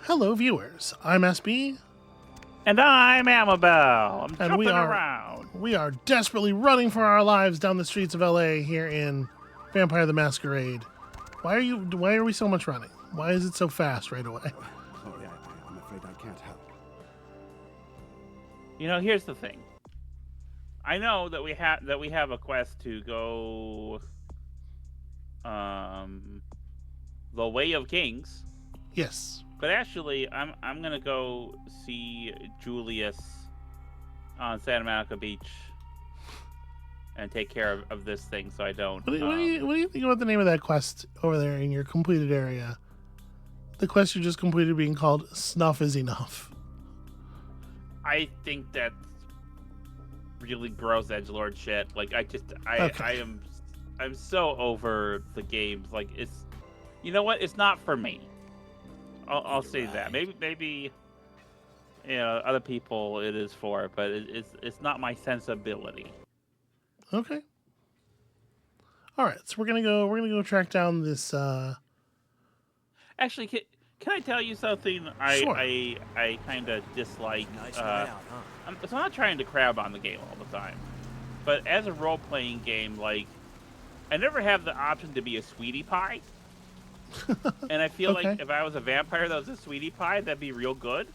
Hello, viewers. I'm SB, And I'm Amabel. I'm and jumping around. we are desperately running for our lives down the streets of LA here in Vampire the Masquerade. Why are we so much running? Why is it so fast right away? Sorry, I'm afraid I can't help. You know, here's the thing. I know that we have a quest to go the Way of Kings. Yes. But actually I'm gonna go see Julius on Santa Monica Beach and take care of this thing so I don't What do you think about the name of that quest over there in your completed area? The quest you just completed being called Snuff is Enough. I think that's really gross edgelord shit. Like I'm so over the games. Like it's, you know what? It's not for me. I'll say that. Maybe you know other people it is for, but it's not my sensibility. Okay. All right. So we're gonna go track down this. Actually, can I tell you something? Sure. I kind of dislike. Nice night out, huh? So I'm not trying to crab on the game all the time, but as a role playing game, like I never have the option to be a sweetie pie. And I feel Okay. like if I was a vampire that was a sweetie pie, that'd be real good.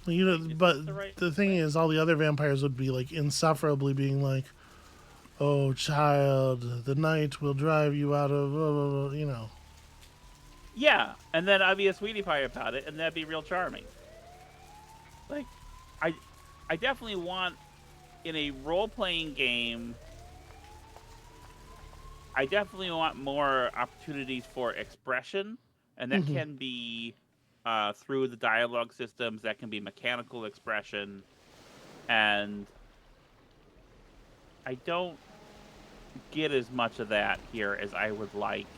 You know, but the thing way? is, all the other vampires would be like insufferably being like, "Oh, child, the night will drive you out of," blah, blah, blah, you know. Yeah, and then I'd be a sweetie pie about it, and that'd be real charming. Like, I definitely want in a role-playing game. I definitely want more opportunities for expression, and that can be through the dialogue systems. That can be mechanical expression, and I don't get as much of that here as I would like.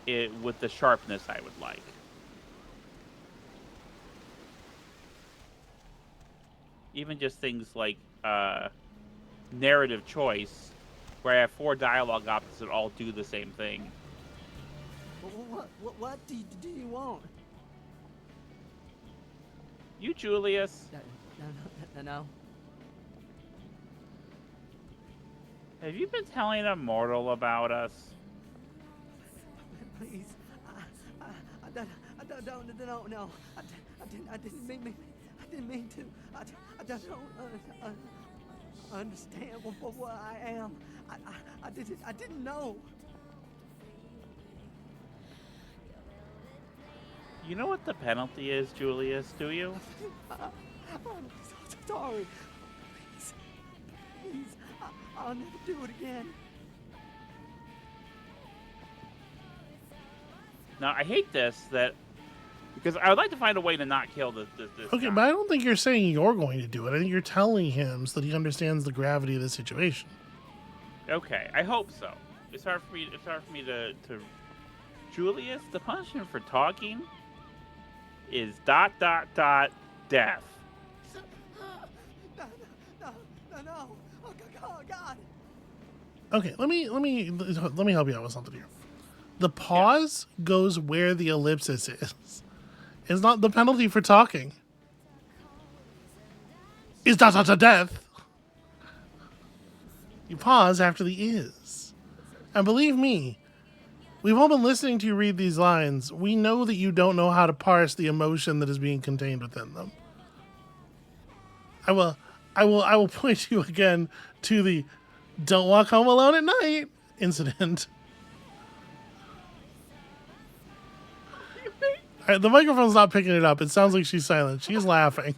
It with the sharpness I would like. Even just things like narrative choice, where I have 4 dialogue options that all do the same thing. What do you want? You, Julius, No. have you been telling a mortal about us? Please, I don't know. I didn't mean to. I don't understand what I am. I didn't know. You know what the penalty is, Julius, do you? I'm so sorry. Please, I'll never do it again. Now, I hate this, because I would like to find a way to not kill this Okay, guy. but I don't think you're saying you're going to do it. I think you're telling him so that he understands the gravity of the situation. Okay, I hope so. It's hard for me to Julius, the punishment for talking is ... death. No. Oh, God. Okay, let me help you out with something here. The pause goes where the ellipsis is. It's not the penalty for talking. Is ... death. You pause after the is. And believe me, we've all been listening to you read these lines. We know that you don't know how to parse the emotion that is being contained within them. I will point you again to the "Don't walk home alone at night" incident. All right, the microphone's not picking it up. It sounds like she's silent. She's laughing.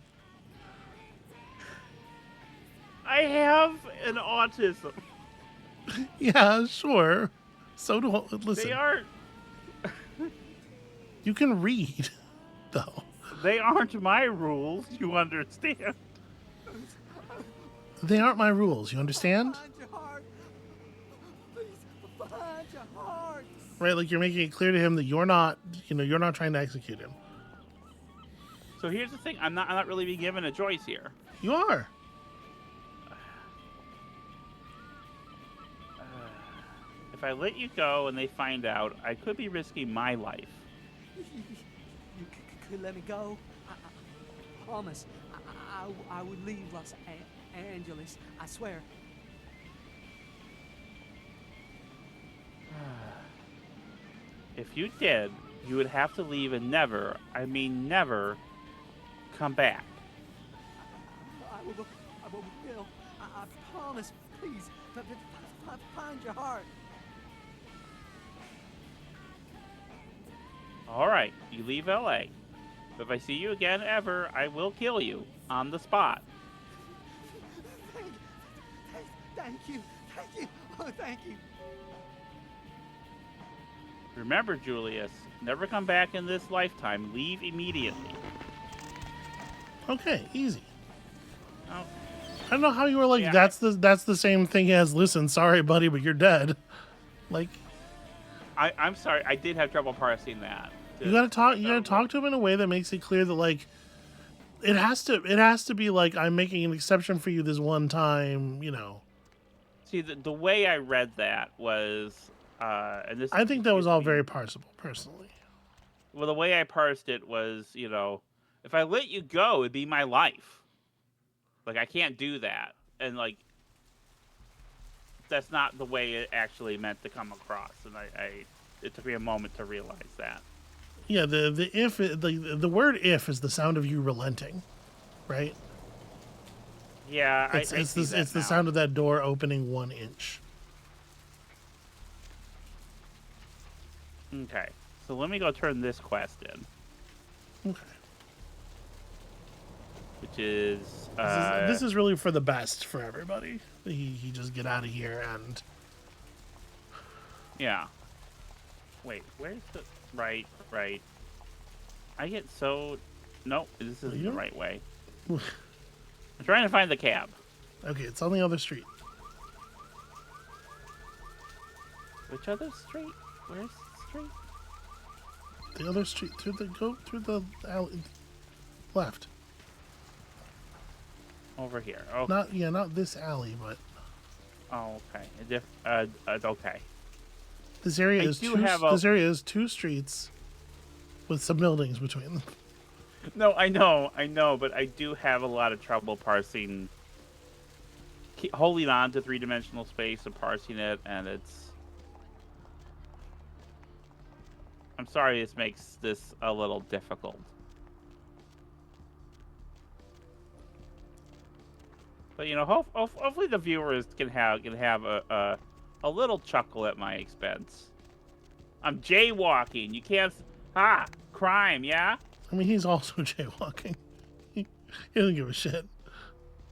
I have an autism. Yeah, sure. So do listen. They aren't You can read, though. they aren't my rules, you understand? They aren't my rules. You understand? Find your heart. Please, find your heart. Right, like you're making it clear to him that you're not trying to execute him. So here's the thing, I'm not really being given a choice here. You are. If If I let you go and they find out, I could be risking my life. You could let me go. I promise. I would leave Los Angeles. I swear. If you did, you would have to leave and never, I mean never, come back. I will. I promise. Please, find your heart. All right, you leave LA. But if I see you again ever, I will kill you on the spot. Thank you. Oh, thank you. Remember, Julius, never come back in this lifetime. Leave immediately. Okay, easy. Oh, I don't know how you were like, Yeah, that's the same thing as, listen, sorry, buddy, but you're dead. Like, I'm sorry, I did have trouble parsing that. you gotta talk to him in a way that makes it clear that, like, it has to be like, I'm making an exception for you this one time, you know. See, the way I read that was, and this. I think that was all very parsable, personally. Well, the way I parsed it was, if I let you go, it'd be my life. Like, I can't do that. And, like, that's not the way it actually meant to come across. And it took me a moment to realize that. Yeah, the word if is the sound of you relenting, right? Yeah, It's the sound of that door opening 1 inch. Okay, so let me go turn this quest in. Okay. Which is... This is really for the best for everybody. He just get out of here and... Yeah. Wait, where's the... Right. I get so... Nope, this isn't the right way. I'm trying to find the cab. Okay, it's on the other street. Which other street? Where's the street? The other street. Go through the alley. Left. Over here. Okay. Not this alley, but... Oh, okay. Okay. This area is 2 streets with some buildings between them. No, I know, but I do have a lot of trouble parsing, holding on to 3-dimensional space and parsing it, and it's... I'm sorry this makes this a little difficult. But, hopefully the viewers can have a little chuckle at my expense. I'm jaywalking. You can't... crime, yeah? I mean, he's also jaywalking. He doesn't give a shit.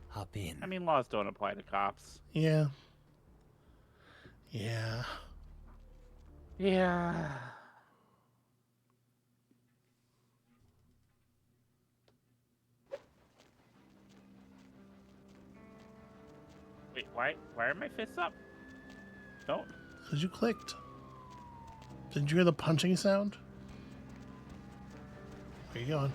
Hop in. I mean, laws don't apply to cops. Yeah. Yeah. Wait, why are my fists up? Don't. Because you clicked. Did you hear the punching sound? Where you going?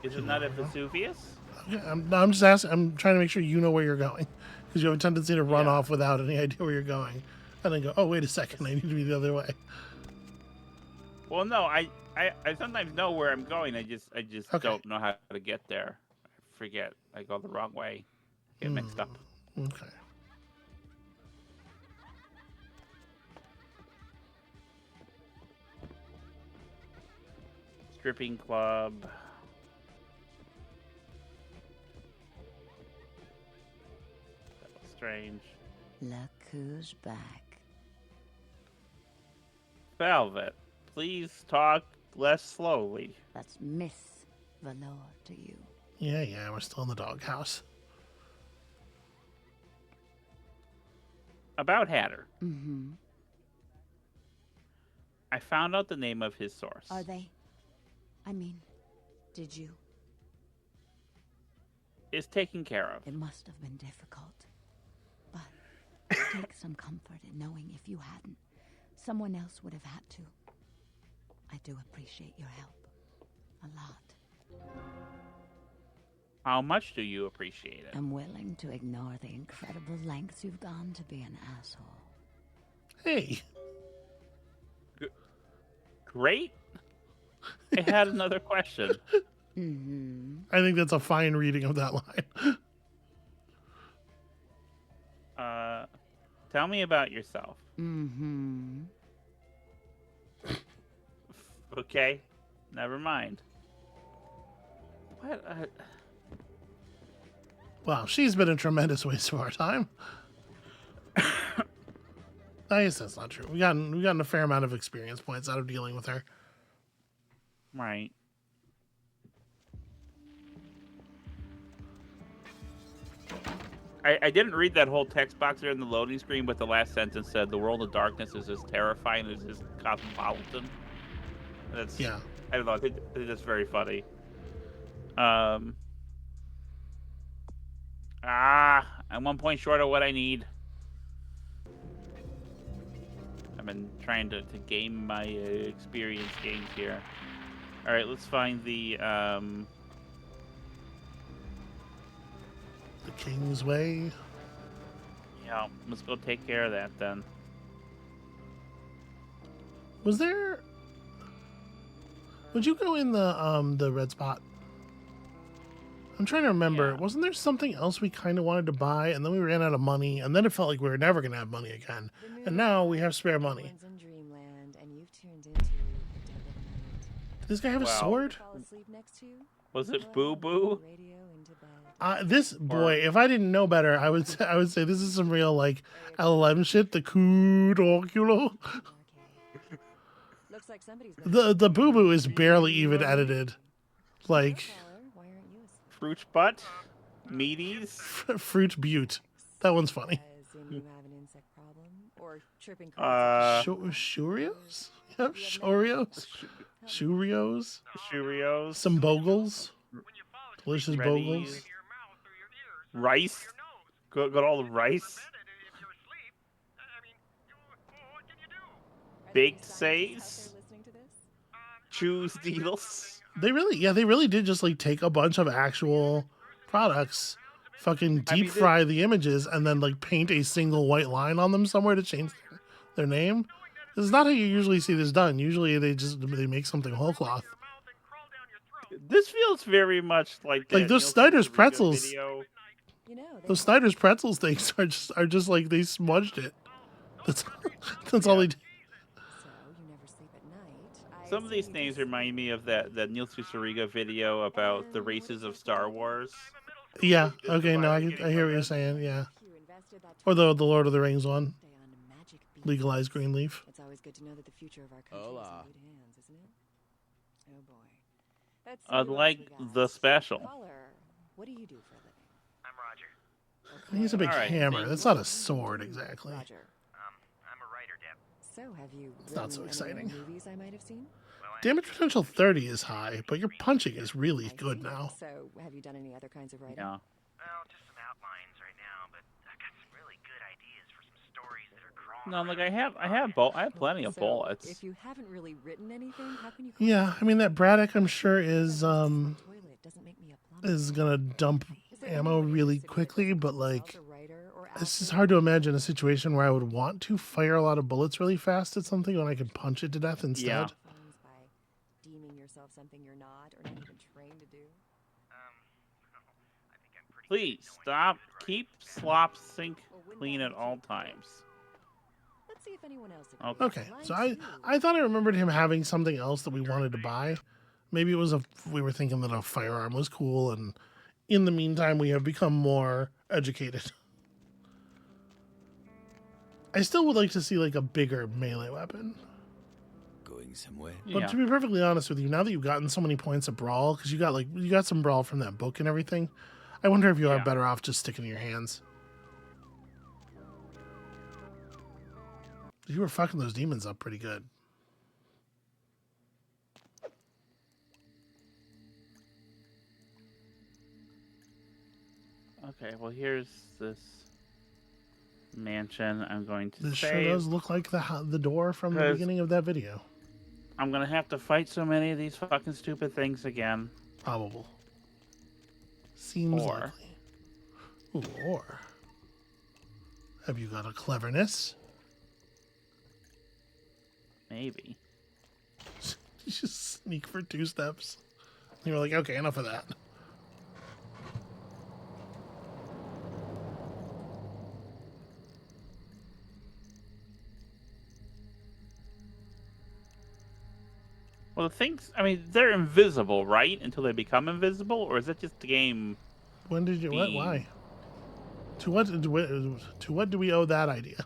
Is it not at Vesuvius? Okay, I'm just asking. I'm trying to make sure you know where you're going. Because you have a tendency to run off without any idea where you're going. And then go, oh, wait a second. I need to be the other way. Well, no, I sometimes know where I'm going. I just Okay. don't know how to get there. I forget. I go the wrong way. Get mixed up. Okay. Stripping club. That was strange. Look who's back. Velvet, please talk less slowly. That's Miss Valor to you. Yeah, we're still in the doghouse. About Hatter. Mm-hmm. I found out the name of his source. Are they? I mean, did you? It's taken care of. It must have been difficult. But take some comfort in knowing if you hadn't, someone else would have had to. I do appreciate your help. A lot. How much do you appreciate it? I'm willing to ignore the incredible lengths you've gone to be an asshole. Hey, Great. I had another question. I think that's a fine reading of that line. Tell me about yourself. Okay, never mind. What? Wow, she's been a tremendous waste of our time. I guess that's not true. We gotten a fair amount of experience points out of dealing with her. Right. I didn't read that whole text box there in the loading screen, but the last sentence said, "The world of darkness is as terrifying as is cosmopolitan." That's Yeah. I don't know. I think that's very funny. I'm 1 point short of what I need. I've been trying to game my experience games here. All right, let's find the King's Way. Yeah, let's go take care of that then. Was there? Would you go in the red spot? I'm trying to remember. Yeah. Wasn't there something else we kind of wanted to buy, and then we ran out of money, and then it felt like we were never gonna have money again, and now we have spare money. In dreamland, and you've turned into a dead knight. Did this guy have a Wow. sword? Fall asleep next to you? Was Go it ahead, Boo Boo? radio into bed. This boy, if I didn't know better, I would say this is some real like LLM shit. The kudokulo. Okay. Looks like somebody's been The boo boo is barely even edited. Like caller. Why aren't you asleep? Fruit butt? Meaties? fruit butte. That one's funny. As in you have an insect problem or tripping cards? Shurios? Yep, Shorios. Shurios. Cheerios? Some bogles. Delicious bogles. Reddies? Rice? Got all the rice? Baked says? Listening to this? Choose deals? They really did just like take a bunch of actual products, fucking deep fry the images, and then like paint a single white line on them somewhere to change their name. This is not how you usually see this done. Usually they make something whole cloth. This feels very much like that Like those Neil Snyder's Patrick pretzels. video. You know, Those Snyder's pretzels things are just like they smudged it. That's all they did. so you never sleep at night. Some of these names remind me of that Neil Susariga video about the races of Star Wars. Yeah. Okay. No, I hear what you're saying. Yeah. You invested that Or the Lord of the Rings one. Stay on a magic beat. Legalized green leaf. It's always good to know that the future of our country is in good hands, isn't it? Oh boy. Let's see I'd who else like we got. the special. Caller, what do you do for a living? I'm Roger. He's a big All right, hammer. see. That's not a sword exactly. Roger. I'm a writer, Deb. So have you It's not so written any exciting. movies I might have seen? Well, Damage potential 30 is high, but your punching is really I good see. now. So have you done any other kinds of writing? Yeah. well, just some outlines right now, but I got some really good ideas for some stories that are crawling. No, like I have plenty of So, bullets. If you haven't really written anything, how can you Yeah, I mean that Braddock I'm sure is toilet doesn't make me a plumber. is gonna dump Is there ammo anyone really who's a quickly, but himself like a writer or it's just actor? hard to imagine a situation where I would want to fire a lot of bullets really fast at something when I could punch it to death instead. Yeah. Friends by deeming yourself something you're not or not even trained to do. I think I'm pretty Please good at knowing stop. who's right. Keep slop sink clean at all times. Let's see if anyone else agrees. Okay, so Line two. I thought I remembered him having something else that we wanted to buy. Maybe it was we were thinking that a firearm was cool, and in the meantime we have become more educated. I still would like to see like a bigger melee weapon. Going somewhere? But Yeah. to be perfectly honest with you, now that you've gotten so many points of brawl, because you got some brawl from that book and everything, I wonder if you are Yeah. better off just sticking to your hands. You were fucking those demons up pretty good. Okay, well here's this mansion. I'm going to This sure save. does look like the door from the 'Cause- beginning of that video. I'm gonna have to fight so many of these fucking stupid things again. Probable. Seems Or- likely. Ooh, or have you got a cleverness? Maybe. You just sneak for 2 steps. And you're like, okay, enough of that. Well, the things, I mean, they're invisible, right? Until they become invisible? Or is that just the game? When did you, what, why? To what do we owe that idea?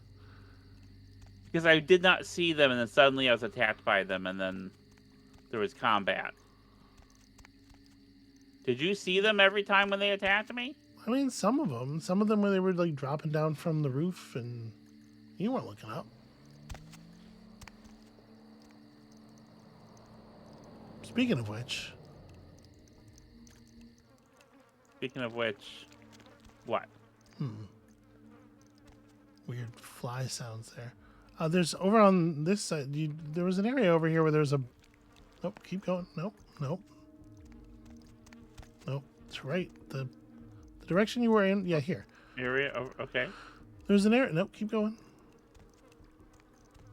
Because I did not see them, and then suddenly I was attacked by them, and then there was combat. Did you see them every time when they attacked me? I mean, some of them when they were like dropping down from the roof, and you weren't looking up. Speaking of which, what? Weird fly sounds there. There's over on this side. There was an area over here where there's a. Nope. Keep going. Nope. It's right. The direction you were in. Yeah, here. Area. Oh, okay. There's an area. Nope. Keep going.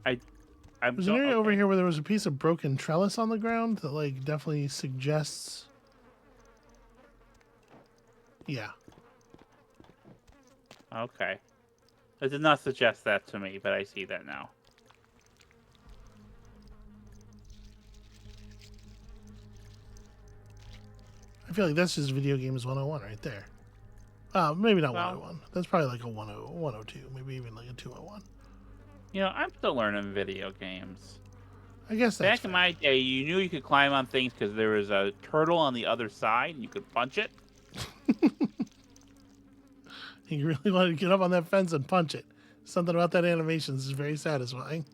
There's an area over here where there was a piece of broken trellis on the ground that like definitely suggests. Yeah. Okay. It did not suggest that to me, but I see that now. I feel like that's just video games 101 right there. Maybe not 101. That's probably like a 102, maybe even like a 201. You know, I'm still learning video games. I guess that's back in my day, you knew you could climb on things because there was a turtle on the other side and you could punch it. You really wanted to get up on that fence and punch it. Something about that animation is very satisfying.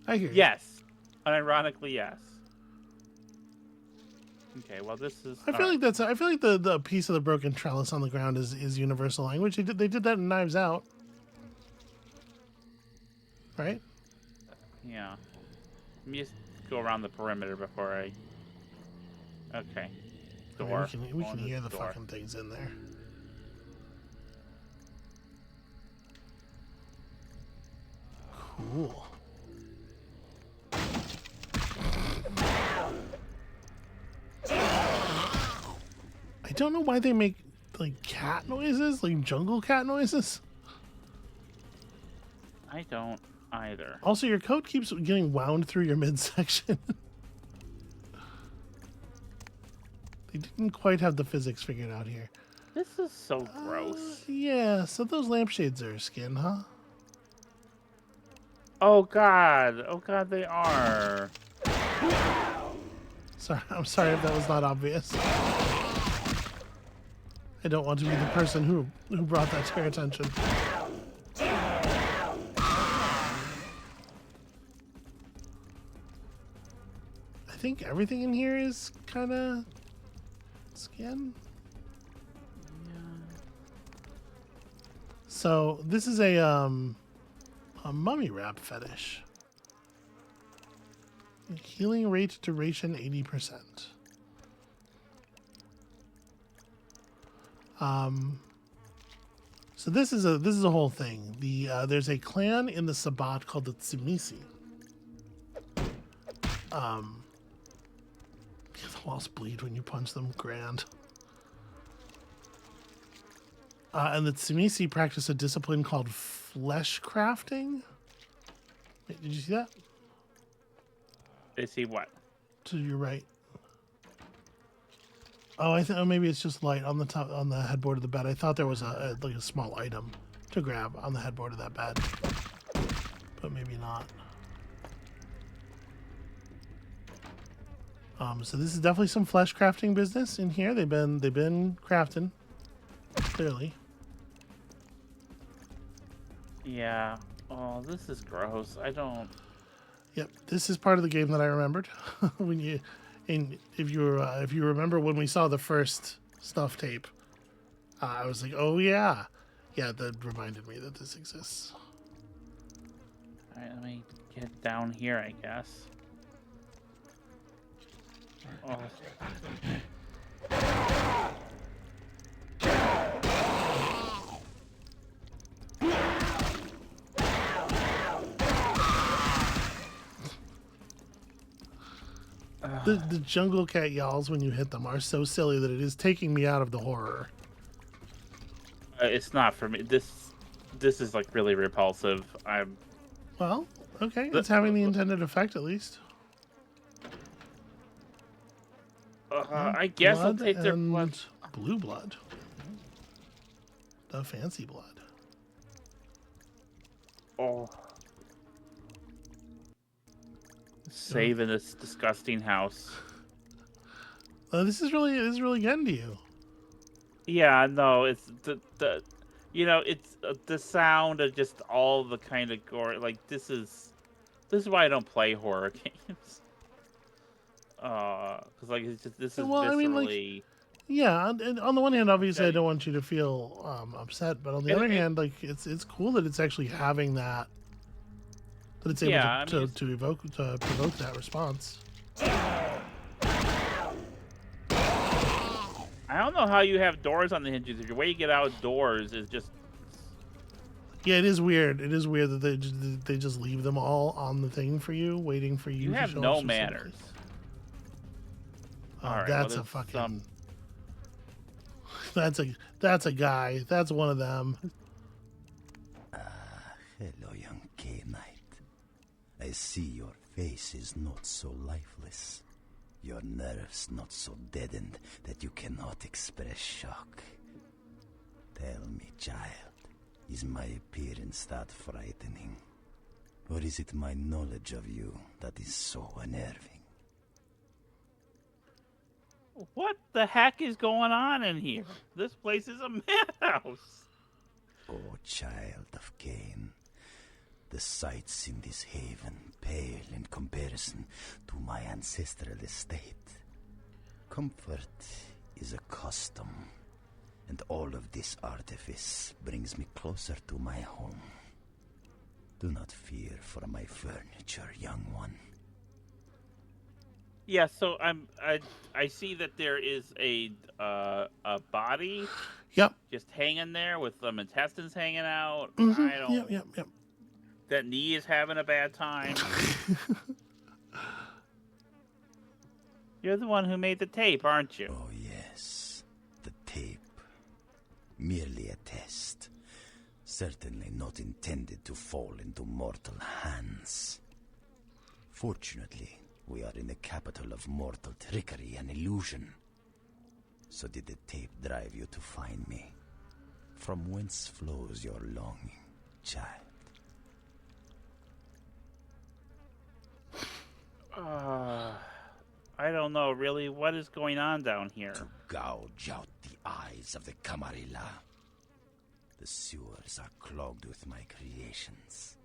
I hear you. Yes. Unironically, yes. Okay, well, this is. I feel like the piece of the broken trellis on the ground is universal language. They did that in Knives Out, right? Yeah. Let me just go around the perimeter before I. Okay. Door. I mean, we can hear the fucking things in there. Cool. I don't know why they make like cat noises, like jungle cat noises. I don't either. Also, your coat keeps getting wound through your midsection. They didn't quite have the physics figured out here. This is so gross. Yeah, so those lampshades are skin, huh? Oh god, they are. Sorry, I'm sorry if that was not obvious. I don't want to be the person who brought that to your attention. I think everything in here is kind of skin. Yeah. So this is a mummy wrap fetish. Healing rate duration 80%. So this is a whole thing. There's a clan in the Sabbat called the Tsimisi. The walls bleed when you punch them. Grand. And the Tsimisi practice a discipline called flesh crafting. Wait, did you see that? They see what? To your right. Oh, I think maybe it's just light on the top on the headboard of the bed. I thought there was like a small item to grab on the headboard of that bed, but maybe not. So this is definitely some flesh crafting business in here. They've been crafting, clearly. Yeah. Oh, this is gross. I don't. Yep, this is part of the game that I remembered. If you remember when we saw the first snuff tape, I was like, oh yeah, that reminded me that this exists. All right, let me get down here, I guess. Oh. The jungle cat yowls when you hit them are so silly that it is taking me out of the horror. It's not for me. This is like really repulsive. Well, okay, it's having the intended effect at least. I guess I'll Blood take their and blood. blue blood. The fancy blood. Oh. Save in this disgusting house. This is really getting to you. Yeah, no, it's the it's the sound of just all the kind of gore. Like this is why I don't play horror games. Because like it's just this is Well, I mean, like, viscerally. yeah. And on the one hand, obviously, Yeah, I don't want you to feel upset, but on the other hand, like, it's cool that it's actually having that. That it's able Yeah, to provoke that response. I don't know how you have doors on the hinges. If your way you get outdoors is just. Yeah, it is weird. It is weird that they just leave them all on the thing for you, waiting for you. You to have show no up manners. Oh, All right, that's well, a fucking. some- That's a guy. That's one of them. Hello, young K-Knight. I see your face is not so lifeless. Your nerves not so deadened that you cannot express shock. Tell me, child, is my appearance that frightening? Or is it my knowledge of you that is so unnerving? What the heck is going on in here? This place is a madhouse. Oh, child of Cain, the sights in this haven pale in comparison to my ancestral estate. Comfort is a custom, and all of this artifice brings me closer to my home. Do not fear for my furniture, young one. Yeah, so I see that there is a body. Yep. Just hanging there with some intestines hanging out. Mm-hmm. I don't. Yep. That knee is having a bad time. You're the one who made the tape, aren't you? Oh, yes. The tape. Merely a test. Certainly not intended to fall into mortal hands. Fortunately, we are in the capital of mortal trickery and illusion. So did the tape drive you to find me? From whence flows your longing, child? I don't know, really. What is going on down here? To gouge out the eyes of the Camarilla. The sewers are clogged with my creations.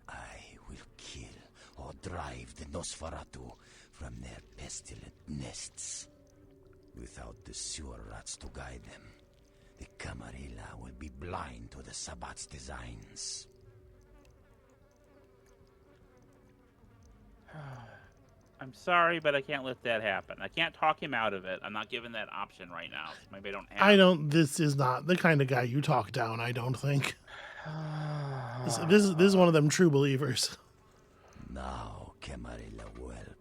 I will kill or drive the Nosferatu from their pestilent nests. Without the sewer rats to guide them, the Camarilla will be blind to the Sabbat's designs. I'm sorry, but I can't let that happen. I can't talk him out of it. I'm not given that option right now. Maybe I don't have This is not the kind of guy you talk down, I don't think. This is one of them true believers. Now, Camarilla whelp,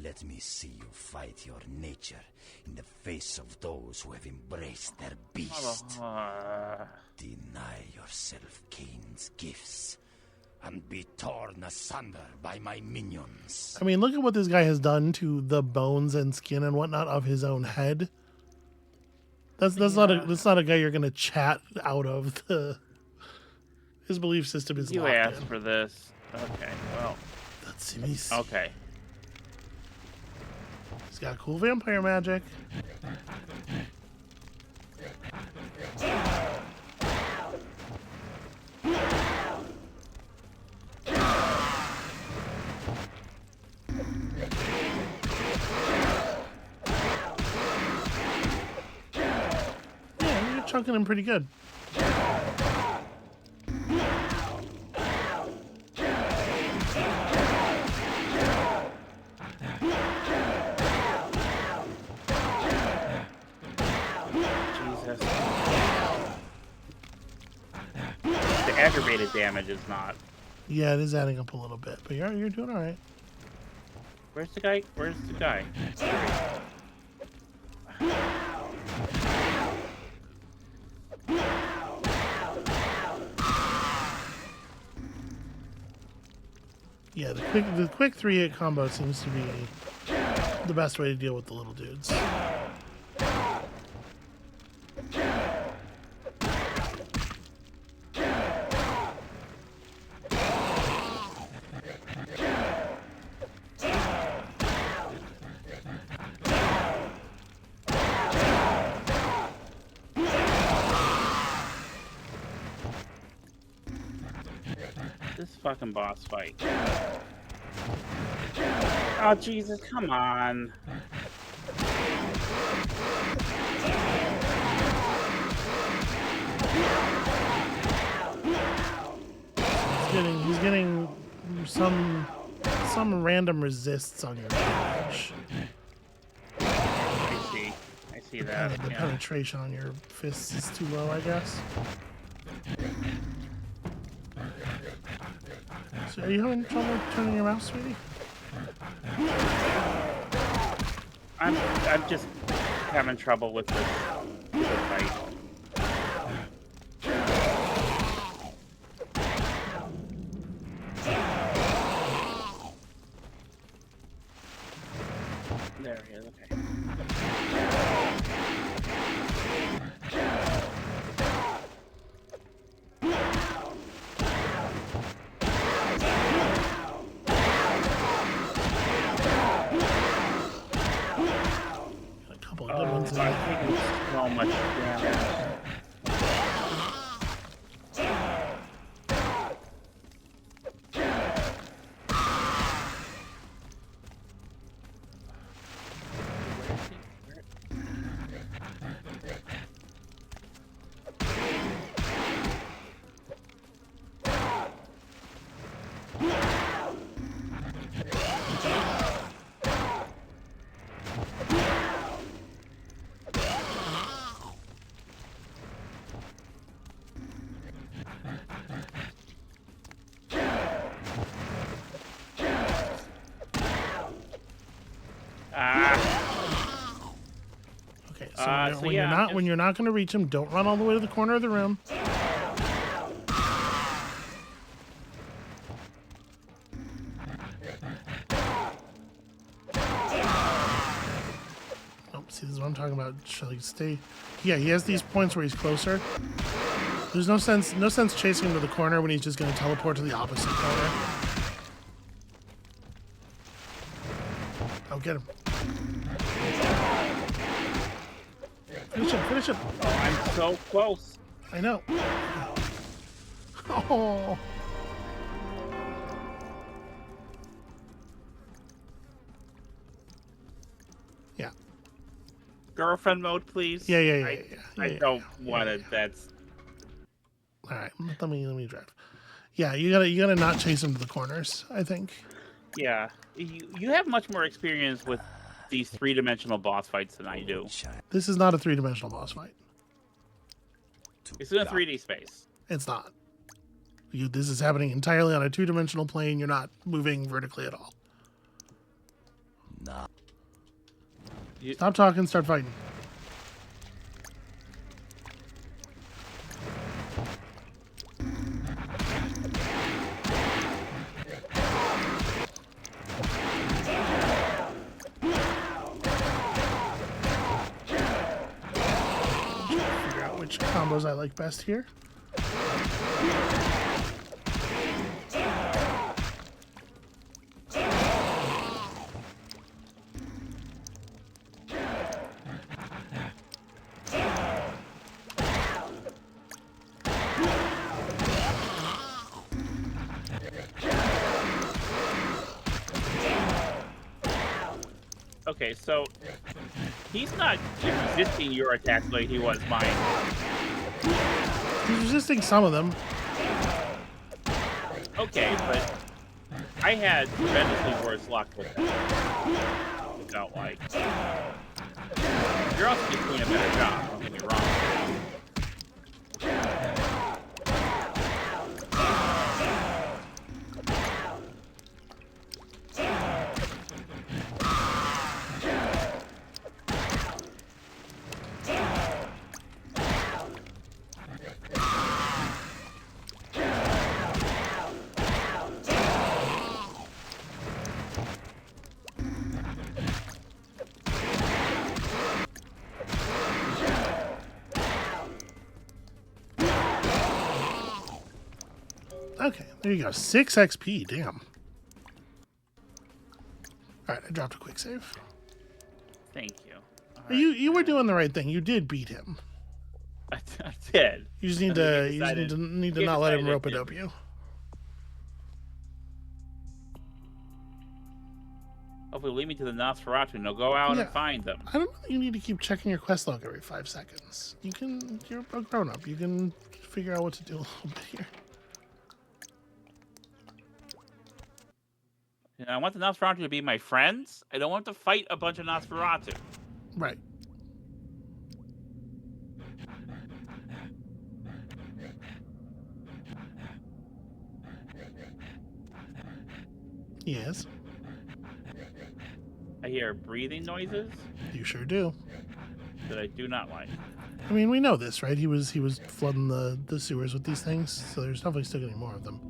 let me see you fight your nature in the face of those who have embraced their beast. Deny yourself Cain's gifts and be torn asunder by my minions. I mean, look at what this guy has done to the bones and skin and whatnot of his own head. That's not a guy you're gonna chat out of. His belief system is You locked asked in. for this. Okay, well. Let's see me. Okay. He's got cool vampire magic. Yeah, you're chunking him pretty good. Jesus. The aggravated damage is not. Yeah, it is adding up a little bit, but you're doing all right. Where's the guy? Where's the guy? Yeah, the quick 3-hit combo seems to be the best way to deal with the little dudes. This fucking boss fight. Oh, Jesus, come on. He's getting some random resists on your damage. I see that. The penetration on your fists is too low, I guess. So are you having trouble turning your mouse, sweetie? I'm just having trouble with this fight. There he is, okay. A couple of good ones in I'm there. taking so much damage. Okay, so when you're not going to reach him, don't run all the way to the corner of the room. Oh, see, this is what I'm talking about. Shall he stay? Yeah, he has these points where he's closer. There's no sense chasing him to the corner when he's just going to teleport to the opposite corner. Oh, get him. Finish him. Oh, I'm so close. I know. Oh. Yeah. Girlfriend mode, please. Yeah. I don't want it. That's all right. Let me drive. Yeah, you gotta not chase him to the corners, I think. yeah. You have much more experience with these 3-dimensional boss fights than I do. This is not a 3-dimensional boss fight. It's in a 3D space. It's not. This is happening entirely on a 2-dimensional plane. You're not moving vertically at all. Nah. Stop talking, start fighting. Figure out which combos I like best here. Okay, so he's not resisting your attacks like he was mine. He's resisting some of them. Okay, but I had tremendously worse luck with that. Without like, you're also just doing a better job. Don't get me wrong. Okay, there you go. 6 XP. Damn. All right, I dropped a quick save. Thank you. All You were doing the right thing. You did beat him. I did. You just need to not let him rope it up you. Hopefully lead me to the Nosferatu and I'll go out and find them. I don't think you need to keep checking your quest log every 5 seconds. You're a grown up. You can figure out what to do a little bit here. You know, I want the Nosferatu to be my friends. I don't want to fight a bunch of Nosferatu. Right. Yes. I hear breathing noises You sure do. that I do not like. I mean, we know this, right? He was flooding the sewers with these things, so there's definitely still getting more of them.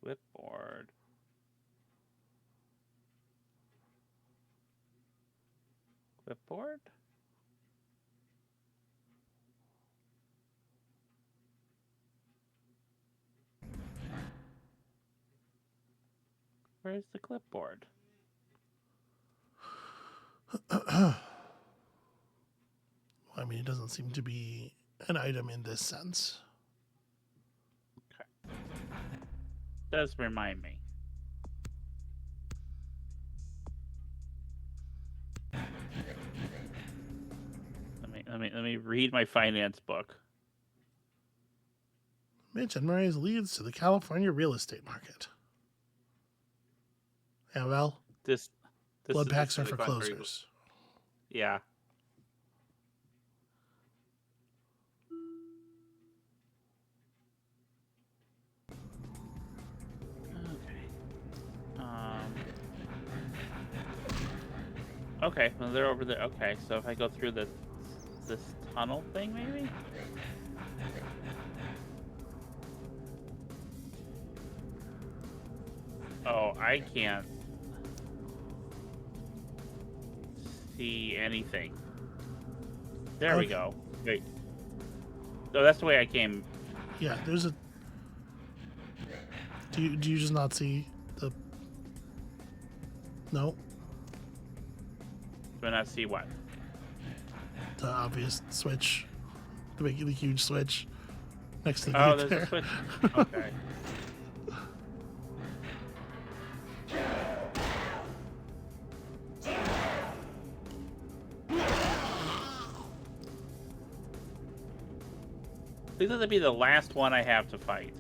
Clipboard. Clipboard? Where's the clipboard? I mean, it doesn't seem to be an item in this sense. Okay. Does remind me. Let me read my finance book. Mitch and Murray's leads to the California real estate market. Amabel, This blood packs are is for going very- closers. Yeah. Okay, well they're over there. Okay, so if I go through this tunnel thing, maybe. Oh, I can't see anything. There we go. Wait. Oh, that's the way I came. Yeah, there's a. Do you just not see the? No. Do I not see what? The obvious switch, the huge switch next to the Oh, gate there's a there. switch. Okay. Please let it be the last one I have to fight.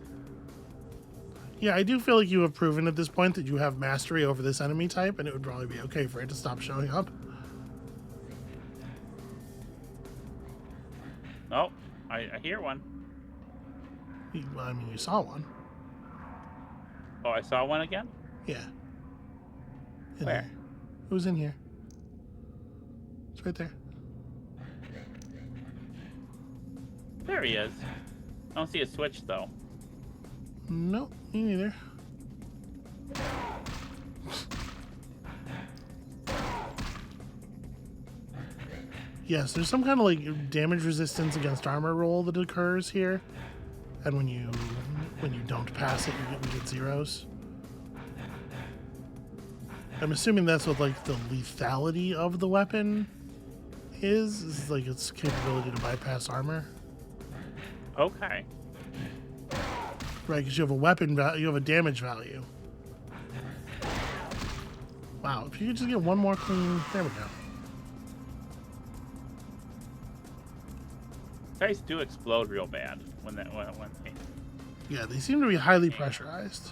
Yeah, I do feel like you have proven at this point that you have mastery over this enemy type, and it would probably be okay for it to stop showing up. Oh, I hear one. Well, I mean, you saw one. Oh, I saw one again? Yeah. In Where? here. It was in here. It's right there. There he is. I don't see a switch, though. Nope, me neither. Yes, there's some kind of like damage resistance against armor roll that occurs here, and when you don't pass it, you get zeros. I'm assuming that's what like the lethality of the weapon is like its capability to bypass armor. Okay. Right, because you have a weapon value, you have a damage value. Wow, if you could just get one more clean, there we go. Guys do explode real bad when they. Yeah, they seem to be highly pressurized.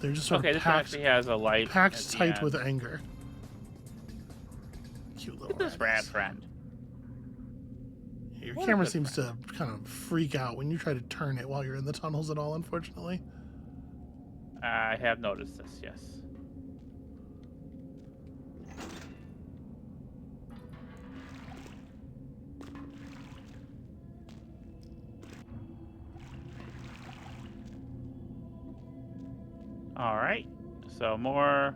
They're just sort Okay, of this packed, actually has a light. packed at the tight end. with anger. Cute little Look at this rat rats. friend. Your What a camera good seems to kind of freak out when you try to turn it while you're in the tunnels at all, unfortunately. I have noticed this, yes. All right. So more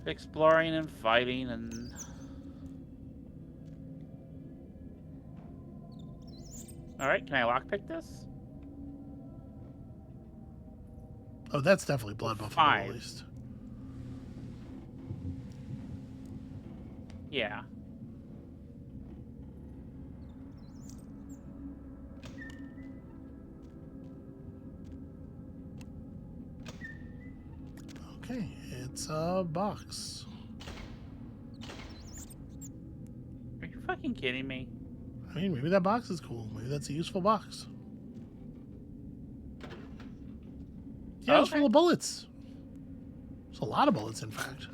exploring and fighting and. All right. Can I lockpick this? Oh, that's definitely Oh, Blood Buffalo, at 5. least. Yeah. Okay, it's a box. Are you fucking kidding me? I mean, maybe that box is cool. Maybe that's a useful box. Yeah, it's Okay. full of bullets. It's a lot of bullets, in fact.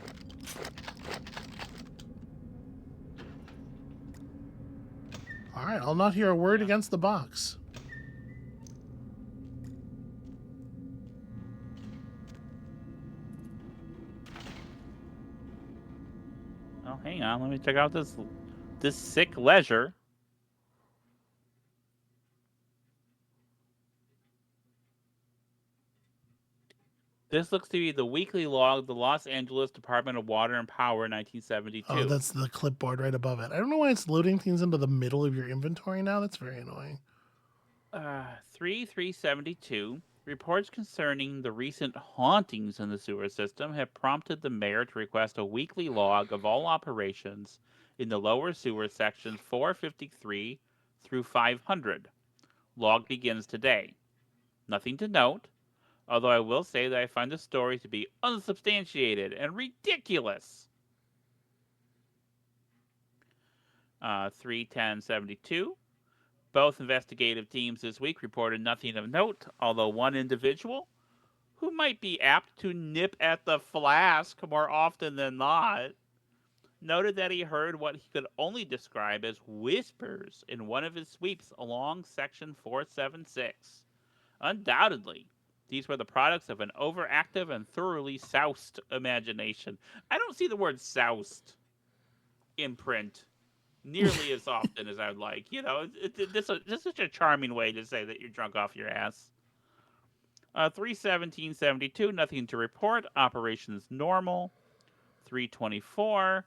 All right, I'll not hear a word against the box. Oh, hang on. Let me check out this sick leisure. This looks to be the weekly log of the Los Angeles Department of Water and Power, Oh, 1972. that's the clipboard right above it. I don't know why it's loading things into the middle of your inventory now. That's very annoying. 3372. Reports concerning the recent hauntings in the sewer system have prompted the mayor to request a weekly log of all operations in the lower sewer sections 453 through 500. Log begins today. Nothing to note, although I will say that I find the story to be unsubstantiated and ridiculous. 31072. Both investigative teams this week reported nothing of note, although one individual, who might be apt to nip at the flask more often than not, noted that he heard what he could only describe as whispers in one of his sweeps along section 476. Undoubtedly, these were the products of an overactive and thoroughly soused imagination. I don't see the word soused in print nearly as often as I'd like. You know, this is such a charming way to say that you're drunk off your ass. 31772, nothing to report. Operations normal. 324,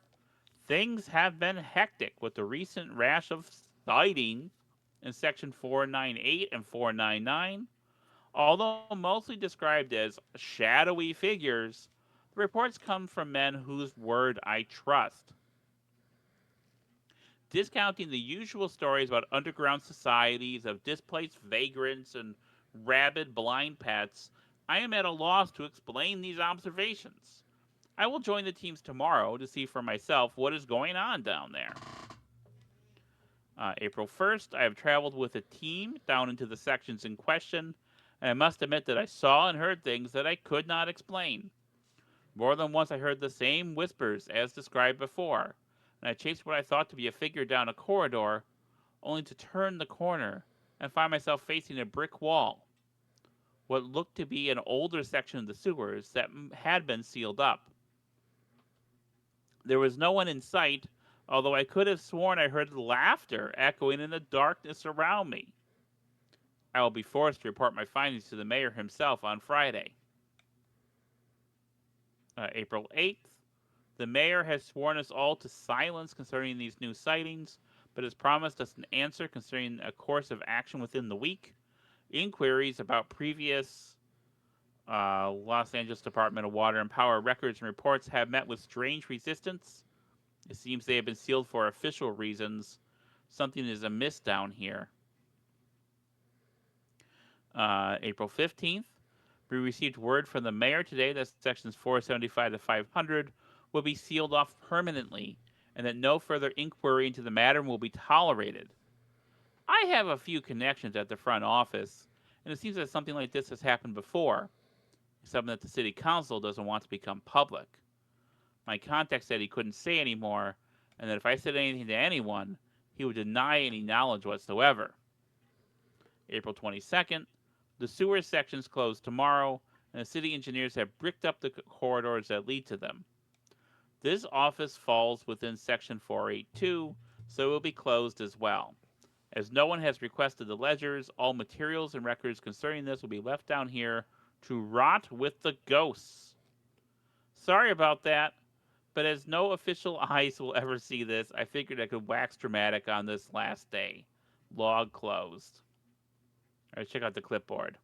things have been hectic with the recent rash of sighting in section 498 and 499. Although mostly described as shadowy figures, the reports come from men whose word I trust. Discounting the usual stories about underground societies of displaced vagrants and rabid blind pets, I am at a loss to explain these observations. I will join the teams tomorrow to see for myself what is going on down there. April 1st, I have traveled with a team down into the sections in question, and I must admit that I saw and heard things that I could not explain. More than once I heard the same whispers as described before, and I chased what I thought to be a figure down a corridor, only to turn the corner and find myself facing a brick wall. What looked to be an older section of the sewers that had been sealed up. There was no one in sight, although I could have sworn I heard laughter echoing in the darkness around me. I will be forced to report my findings to the mayor himself on Friday. April 8th. The mayor has sworn us all to silence concerning these new sightings, but has promised us an answer concerning a course of action within the week. Inquiries about previous Los Angeles Department of Water and Power records and reports have met with strange resistance. It seems they have been sealed for official reasons. Something is amiss down here. April 15th. We received word from the mayor today that sections 475 to 500 will be sealed off permanently and that no further inquiry into the matter will be tolerated. I have a few connections at the front office, and it seems that something like this has happened before, something that the city council doesn't want to become public. My contact said he couldn't say anymore, and that if I said anything to anyone, he would deny any knowledge whatsoever. April 22nd, the sewer sections close tomorrow, and the city engineers have bricked up the corridors that lead to them. This office falls within section 482, so it will be closed as well. As no one has requested the ledgers, all materials and records concerning this will be left down here to rot with the ghosts. Sorry about that, but as no official eyes will ever see this, I figured I could wax dramatic on this last day. Log closed. All right, check out the clipboard.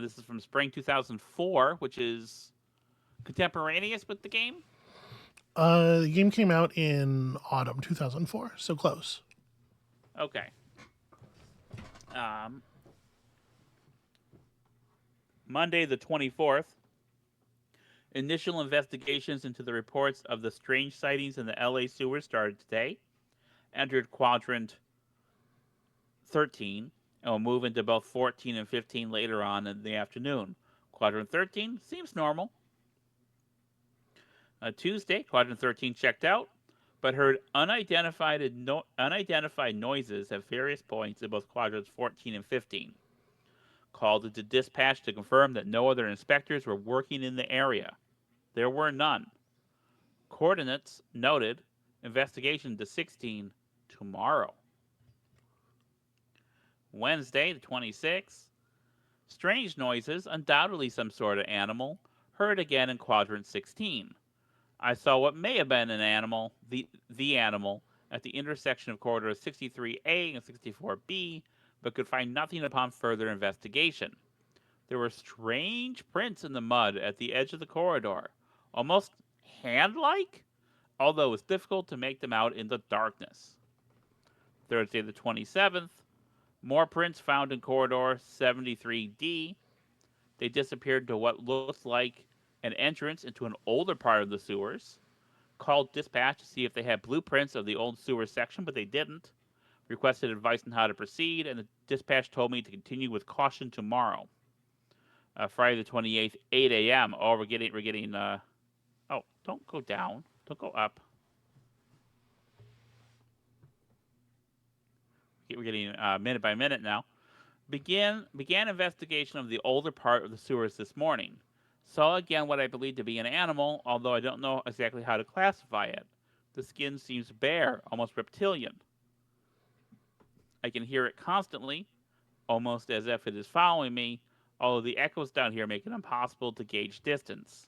This is from spring 2004, which is contemporaneous with the game. The game came out in autumn 2004, so close. Okay. Monday the 24th. Initial investigations into the reports of the strange sightings in the LA sewers started today. Entered quadrant 13 and will move into both 14 and 15 later on in the afternoon. Quadrant 13 seems normal. Tuesday, quadrant 13 checked out, but heard unidentified noises at various points in both quadrants 14 and 15. Called into dispatch to confirm that no other inspectors were working in the area. There were none. Coordinates noted. Investigation to 16 tomorrow. Wednesday, the 26th. Strange noises, undoubtedly some sort of animal, heard again in quadrant 16. I saw what may have been an animal, the animal, at the intersection of corridors 63A and 64B, but could find nothing upon further investigation. There were strange prints in the mud at the edge of the corridor, almost hand-like, although it was difficult to make them out in the darkness. Thursday the 27th, more prints found in corridor 73D. They disappeared to what looked like an entrance into an older part of the sewers. Called dispatch to see if they had blueprints of the old sewer section, but they didn't. Requested advice on how to proceed, and the dispatch told me to continue with caution tomorrow. Friday the 28th, 8 a.m. Oh, we're getting. Oh, don't go down. Don't go up. We're getting minute by minute now. Began investigation of the older part of the sewers this morning. Saw again what I believe to be an animal, although I don't know exactly how to classify it. The skin seems bare, almost reptilian. I can hear it constantly, almost as if it is following me, although the echoes down here make it impossible to gauge distance.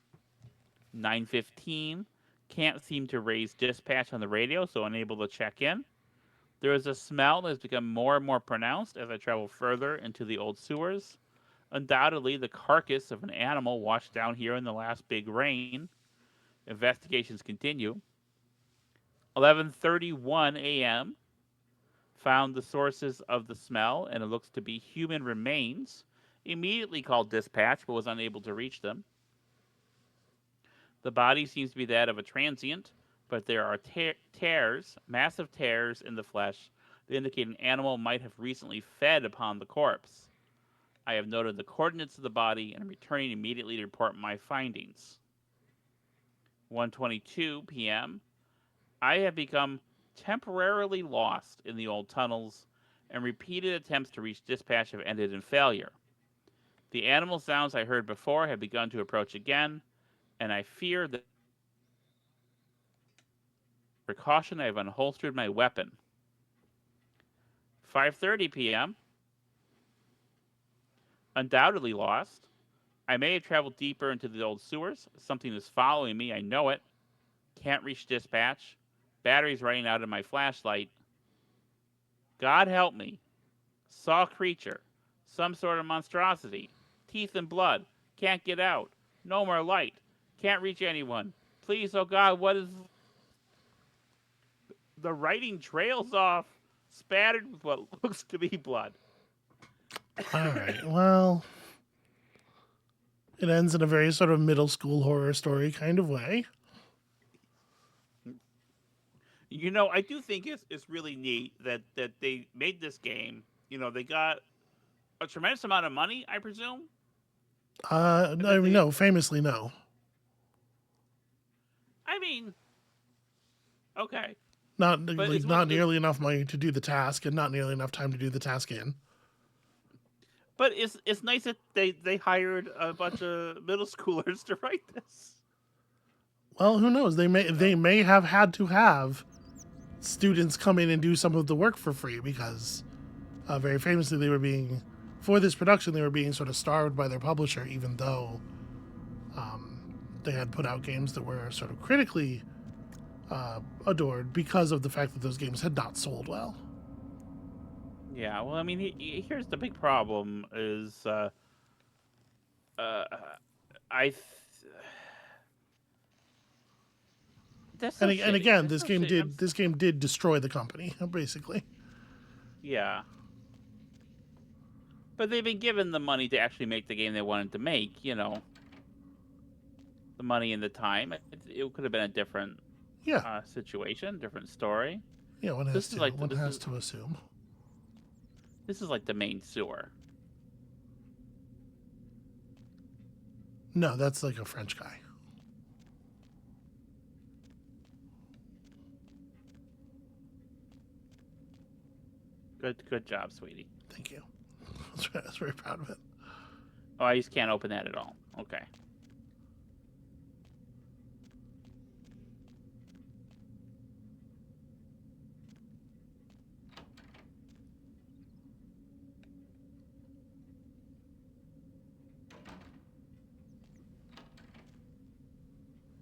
9:15, can't seem to raise dispatch on the radio, so unable to check in. There is a smell that has become more and more pronounced as I travel further into the old sewers. Undoubtedly, the carcass of an animal washed down here in the last big rain. Investigations continue. 11:31 a.m. Found the sources of the smell, and it looks to be human remains. Immediately called dispatch, but was unable to reach them. The body seems to be that of a transient, but there are tears, massive tears in the flesh that indicate an animal might have recently fed upon the corpse. I have noted the coordinates of the body and am returning immediately to report my findings. 1:22 p.m. I have become temporarily lost in the old tunnels, and repeated attempts to reach dispatch have ended in failure. The animal sounds I heard before have begun to approach again, and I fear that precaution I have unholstered my weapon. 5:30 p.m. Undoubtedly lost. I may have traveled deeper into the old sewers. Something is following me. I know it. Can't reach dispatch. Battery's running out of my flashlight. God help me. Saw creature. Some sort of monstrosity. Teeth and blood. Can't get out. No more light. Can't reach anyone. Please, oh God, what is... The writing trails off, spattered with what looks to be blood. All right, well, it ends in a very sort of middle school horror story kind of way. You know, I do think it's really neat that they made this game. You know, they got a tremendous amount of money, I presume. No, famously no. I mean, okay. Not nearly enough money to do the task, and not nearly enough time to do the task in. But it's nice that they hired a bunch of middle schoolers to write this. Well, who knows? They may have had to have students come in and do some of the work for free because very famously they were being for this production, they were being sort of starved by their publisher, even though they had put out games that were sort of critically adored because of the fact that those games had not sold well. Yeah, well, I mean, here's the big problem: is I. And again, this game did destroy the company, basically. Yeah. But they've been given the money to actually make the game they wanted to make, you know. The money and the time. It could have been a different situation, different story. Yeah, one has to assume. This is like the main sewer. No, that's like a French guy. Good job, sweetie. Thank you. I was very proud of it. Oh, I just can't open that at all. Okay.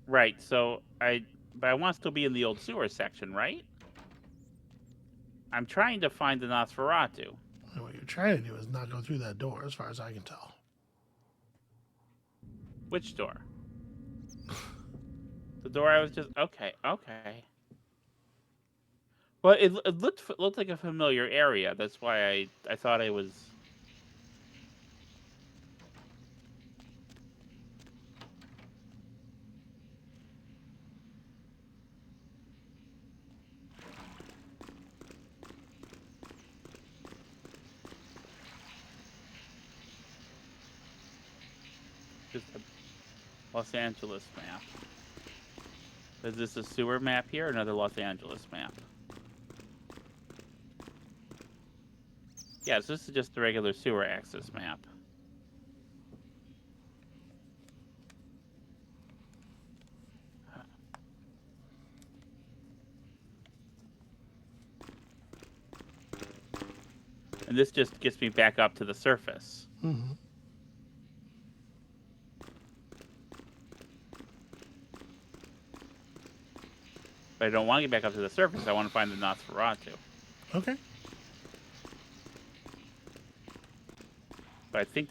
Right, so I want to still be in the old sewer section, right? I'm trying to find the Nosferatu. And what you're trying to do is not go through that door, as far as I can tell. Which door? The door I was just... Okay. Well, it looked like a familiar area. That's why I thought I was... Just a Los Angeles map. Is this a sewer map here or another Los Angeles map? Yes, this is just a regular sewer access map. And this just gets me back up to the surface. Mm-hmm. But I don't want to get back up to the surface. I want to find the Nosferatu. Okay. But I think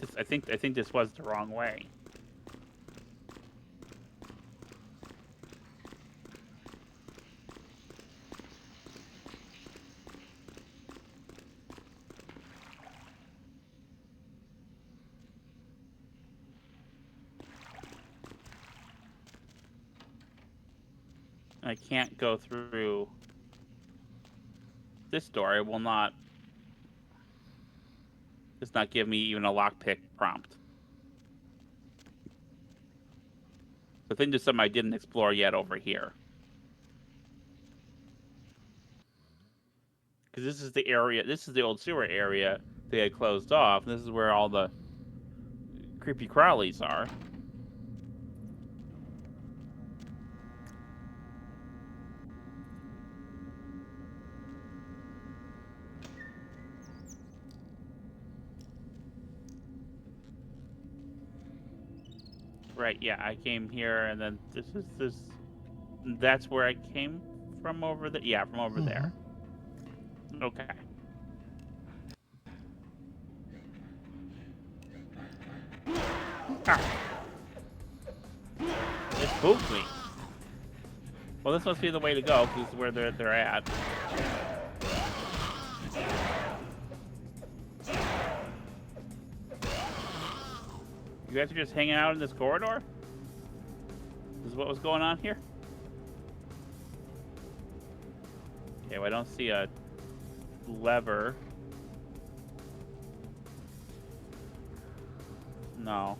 this was the wrong way. I can't go through this door. It will not. Does not give me even a lockpick prompt. I think there's something I didn't explore yet over here. Because this is the area. This is the old sewer area they had closed off. This is where all the creepy crawlies are. Right, yeah, I came here, and then that's where I came from over there? Yeah, from over there. Okay. Ah. It spooked me. Well, this must be the way to go, because this is where they're at. You guys are just hanging out in this corridor? This is what was going on here? Okay, well, I don't see a lever. No.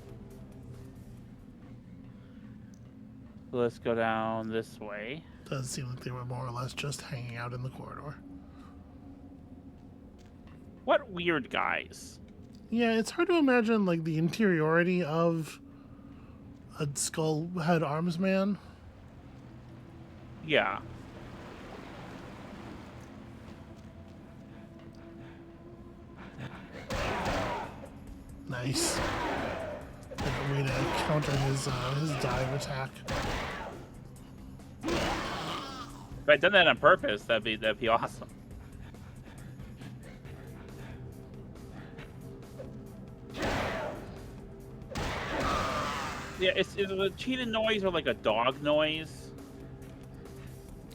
Let's go down this way. Does seem like they were more or less just hanging out in the corridor. What weird guys. Yeah, it's hard to imagine, like, the interiority of a skull head arms man. Yeah. Nice. Good way to counter his dive attack. If I'd done that on purpose, that'd be awesome. Yeah, is it a cheetah noise or like a dog noise?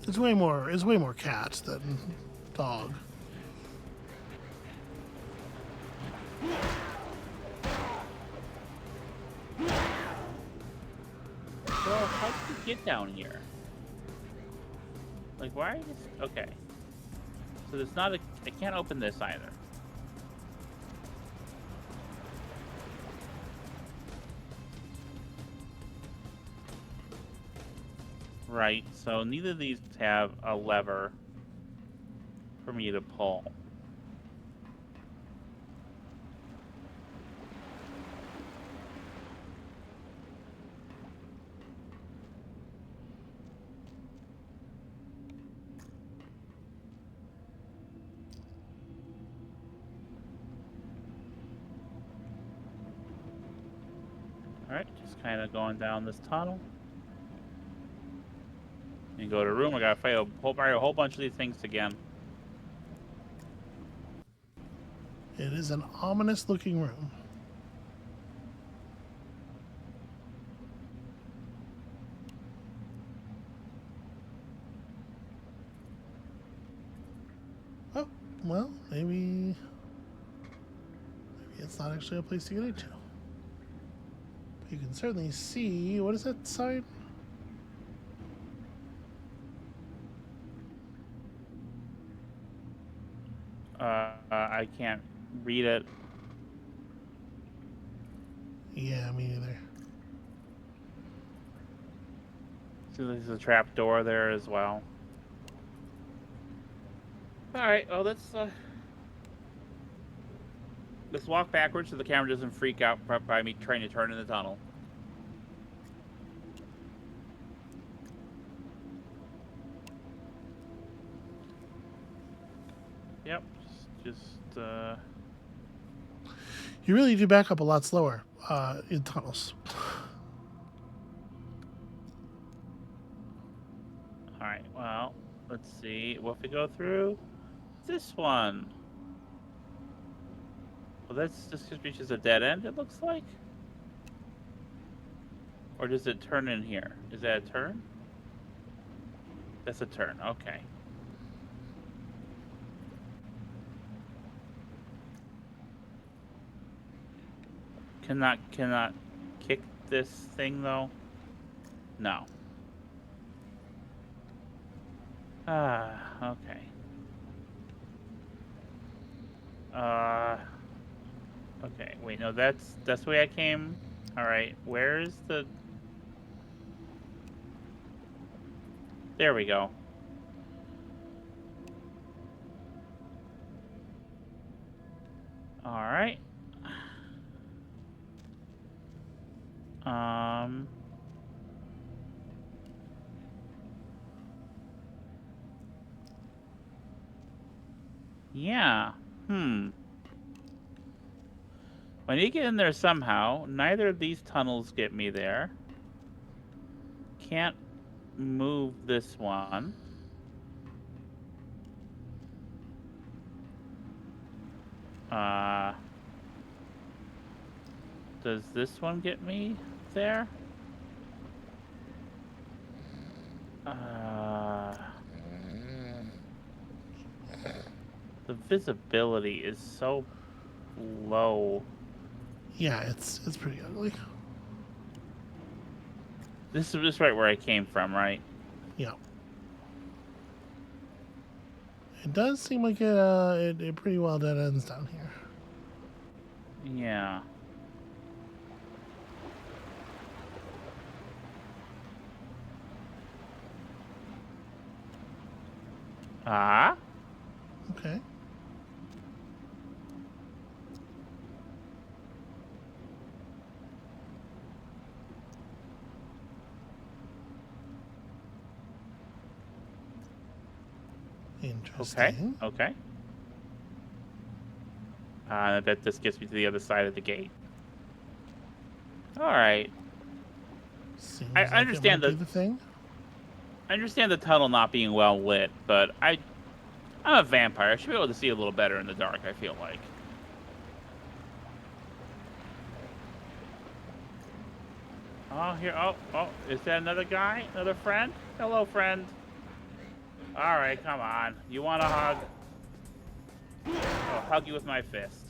It's way more cat than dog. Well, how did you get down here? Like, why are you just... Okay. So there's not a... I can't open this either. Right, so neither of these have a lever for me to pull. Alright, just kind of going down this tunnel. And go to a room. I gotta fight a whole bunch of these things again. It is an ominous looking room. Oh, well, maybe it's not actually a place to get into. But you can certainly see, what is that sign? I can't read it. Yeah, me neither. So there's a trap door there as well. Alright, well let's walk backwards so the camera doesn't freak out by me trying to turn in the tunnel. Yep, just You really do back up a lot slower in tunnels. Alright, well, let's see. What if we go through this one? Well, this just reaches a dead end, it looks like. Or does it turn in here? Is that a turn? That's a turn, okay. Cannot kick this thing though? No. Okay. Okay, wait, no, that's the way I came. Alright, where's the... There we go. Alright. Yeah. I need to get in there somehow. Neither of these tunnels get me there. Can't move this one. Does this one get me there? The visibility is so low. Yeah, it's pretty ugly. This is just right where I came from, right? Yeah. It does seem like it pretty well dead ends down here. Yeah. Ah? Okay. Interesting. Okay. I bet this gets me to the other side of the gate. All right. Seems I like understand it might be the thing. I understand the tunnel not being well lit, but I'm a vampire. I should be able to see a little better in the dark, I feel like. Oh, here. Oh, is that another guy? Another friend? Hello, friend. All right, come on. You want a hug? I'll hug you with my fist.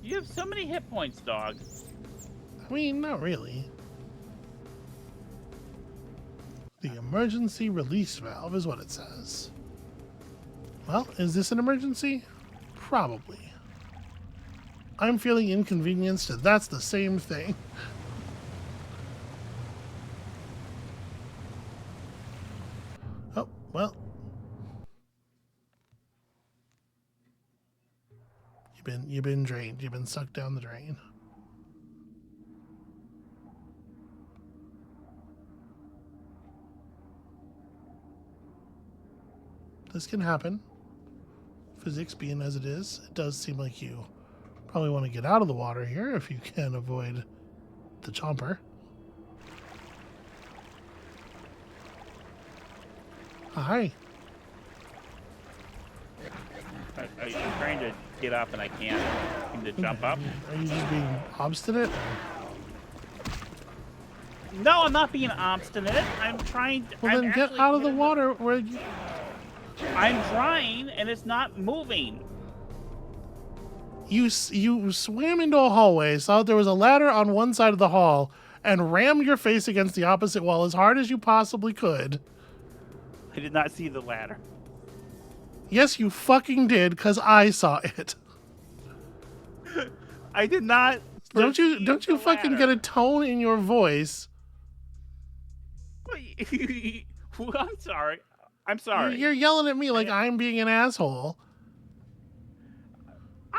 You have so many hit points, dog. I mean, not really. The emergency release valve is what it says. Well, is this an emergency? Probably. I'm feeling inconvenienced, that's the same thing. Oh, well. You've been drained. You've been sucked down the drain. This can happen. Physics being as it is, it does seem like you probably want to get out of the water here if you can avoid the chomper. Hi. I'm trying to get up and I can't seem to jump up. Are you just being obstinate? No, I'm not being obstinate. I'm trying to... Well, then get out of the water where you... I'm trying, and it's not moving. You swam into a hallway, saw there was a ladder on one side of the hall, and rammed your face against the opposite wall as hard as you possibly could. I did not see the ladder. Yes, you fucking did, because I saw it. I did not. Don't you fucking get a tone in your voice? I'm sorry. I'm sorry. You're yelling at me like I'm being an asshole.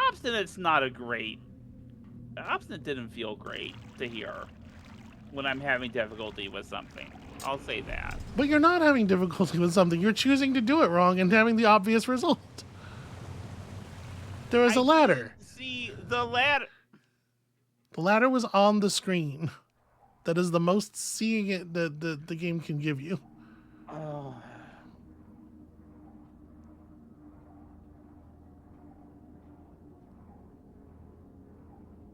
Obstinate's not a great... Obstinate didn't feel great to hear when I'm having difficulty with something. I'll say that. But you're not having difficulty with something. You're choosing to do it wrong and having the obvious result. There was a ladder. See the ladder. The ladder was on the screen. That is the most seeing it that the game can give you. Oh.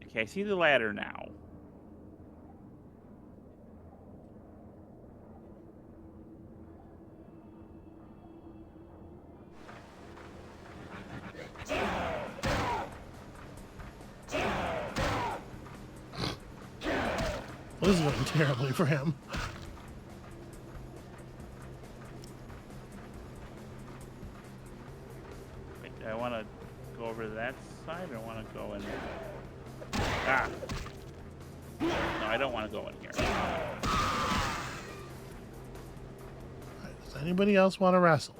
Okay, I see the ladder now. Well, this is going terribly for him. Wait, do I want to go over to that side or want to go in? Ah. No, I don't want to go in here. Does anybody else want to wrestle?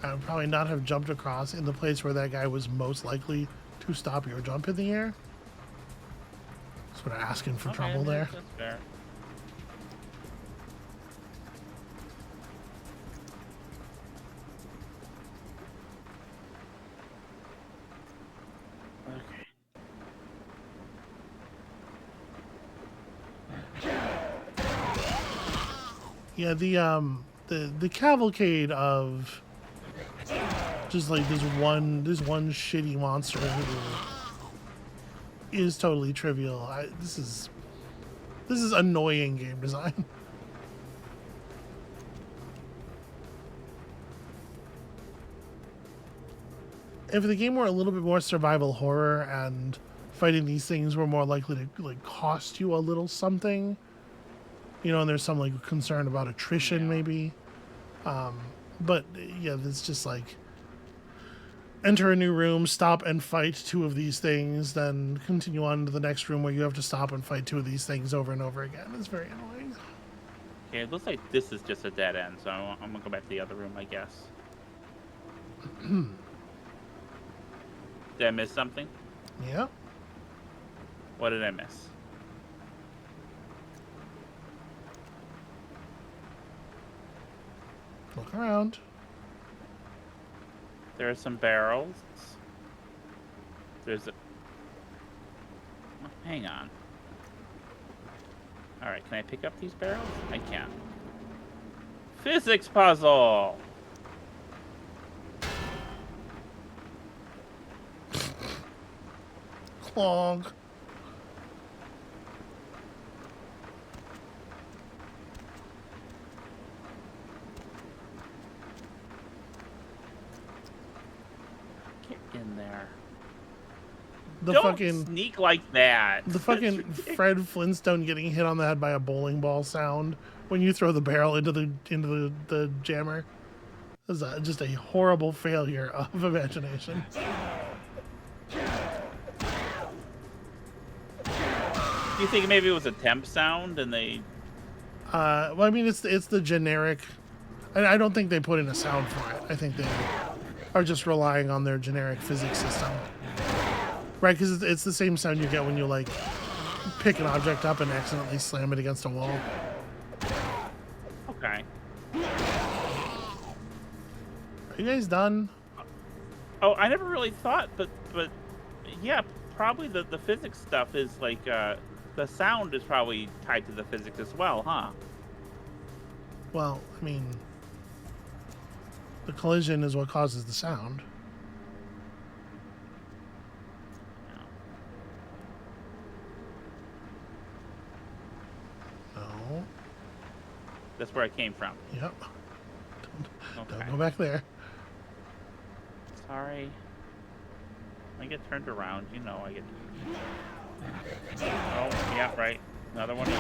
I would probably not have jumped across in the place where that guy was most likely to stop your jump in the air. Sort of asking for trouble there. That's fair. Yeah, the cavalcade of just like this one shitty monster who is totally trivial. This is annoying game design. If the game were a little bit more survival horror and fighting these things were more likely to like cost you a little something, you know, and there's some like concern about attrition maybe. But yeah, it's just like enter a new room, stop and fight 2 of these things, then continue on to the next room where you have to stop and fight 2 of these things over and over again. It's very annoying. Okay, it looks like this is just a dead end, so I'm gonna go back to the other room, I guess. Did I miss something? Yeah. What did I miss? Look around. There are some barrels. There's a... Oh, hang on. Alright, can I pick up these barrels? I can. Physics puzzle! Clog. Get in there. The Don't fucking sneak like that. the fucking Fred Flintstone getting hit on the head by a bowling ball sound when you throw the barrel into the jammer. This is just a horrible failure of imagination. Do you think maybe it was a temp sound and they... Well, I mean, it's the generic. I don't think they put in a sound for it. I think they are just relying on their generic physics system. Right, because it's the same sound you get when you, like, pick an object up and accidentally slam it against a wall. Okay. Are you guys done? Oh, I never really thought, but yeah, probably the physics stuff is like, the sound is probably tied to the physics as well, huh? Well, I mean, the collision is what causes the sound. No. That's where I came from. Yep. Okay. Don't go back there. Sorry. I get turned around, you know I get... Oh, yeah, right. Another one of you.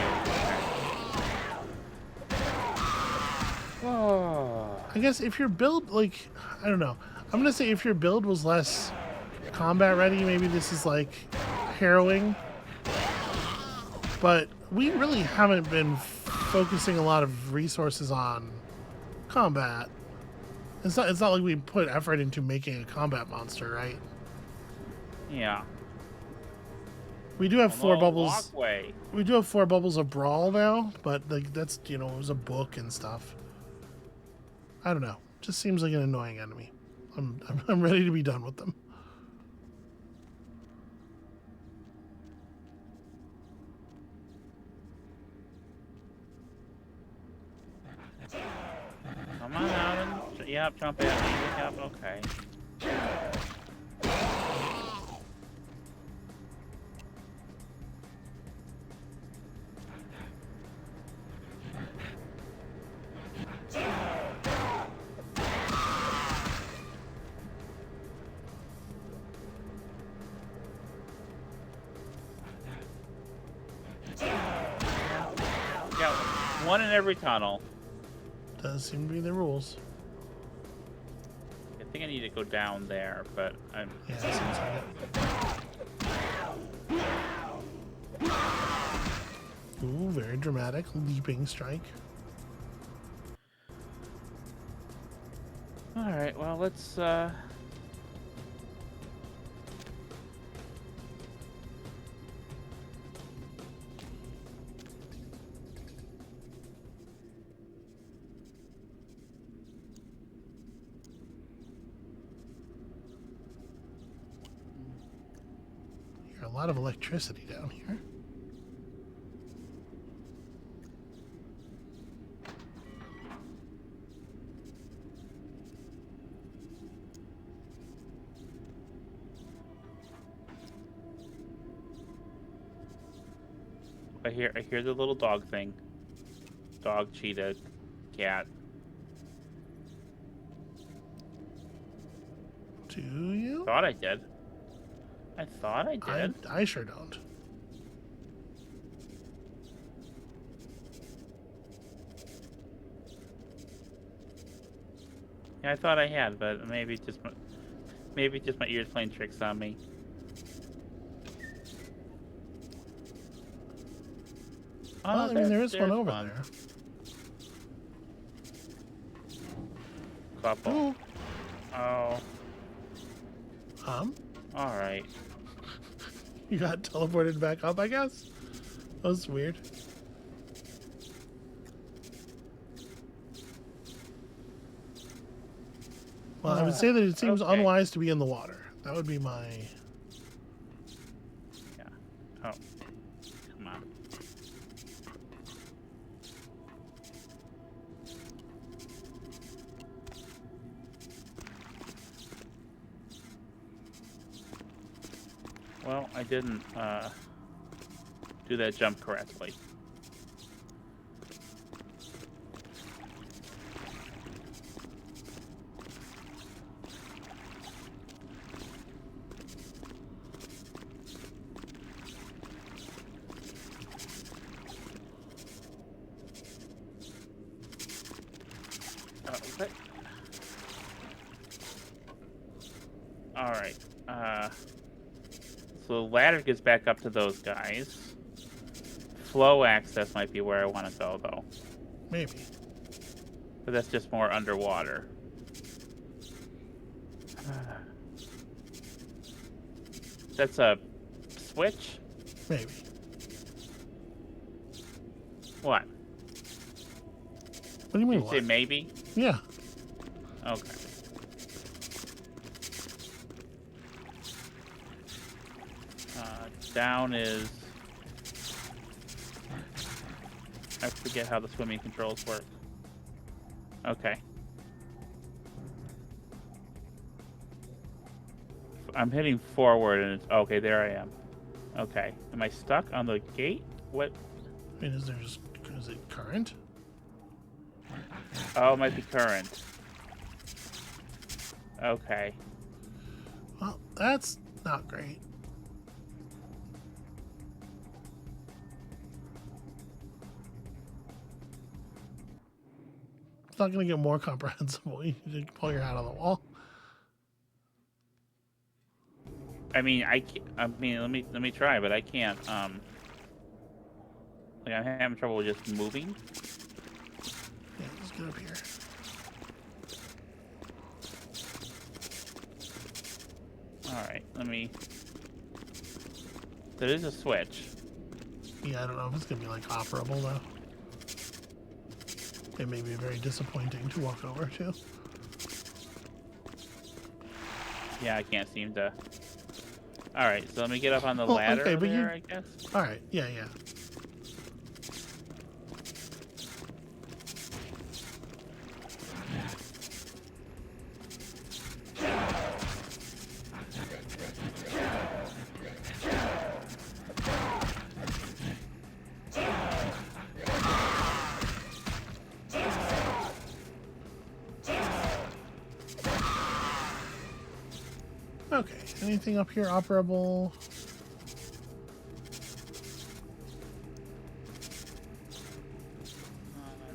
Oh. I guess if your build, like, I don't know. I'm going to say if your build was less combat ready, maybe this is, like, harrowing. But we really haven't been focusing a lot of resources on combat. It's not like we put effort into making a combat monster, right? Yeah. We do have 4 bubbles. Walkway. We do have 4 bubbles of brawl now, but like that's, you know, it was a book and stuff. I don't know. Just seems like an annoying enemy. I'm ready to be done with them. Come on out and... Yep, jump at me. Yep, okay. Yeah, one in every tunnel. Does seem to be the rules. I think I need to go down there, but I'm... Yeah, that seems like it. Ooh, very dramatic. Leaping strike. Alright, well, let's, Hear a lot of electricity down here. I hear the little dog thing. Dog, cheetah, cat. Do you? Thought I did. I thought I did. I sure don't. Yeah, I thought I had, but maybe just... Maybe just my ears playing tricks on me. Well, I mean, there is one over one. there. Couple. Ooh. Oh. All right. You got teleported back up, I guess? That was weird. Well, I would say that it seems unwise to be in the water. That would be my... Yeah. Oh. Come on. Well, I didn't do that jump correctly. All right. So the ladder gets back up to those guys. Flow access might be where I want to go, though. Maybe. But that's just more underwater. That's a switch? Maybe. What? What do you mean, Did you say maybe? Yeah. Okay. Down is... I forget how the swimming controls work. Okay. I'm hitting forward and it's... Okay, there I am. Okay. Am I stuck on the gate? What? I mean, is it current? Oh, it might be current. Okay. Well, that's not great. It's not going to get more comprehensible. You can pull your hat on the wall. I mean, let me try, but I can't. Like I'm having trouble just moving. Yeah, let's get up here. All right, let me. There is a switch. Yeah, I don't know if it's going to be like operable though. It may be very disappointing to walk over to. Yeah, I can't seem to. All right, so let me get up on the ladder okay, but there, I guess. All right, yeah. Okay, anything up here operable?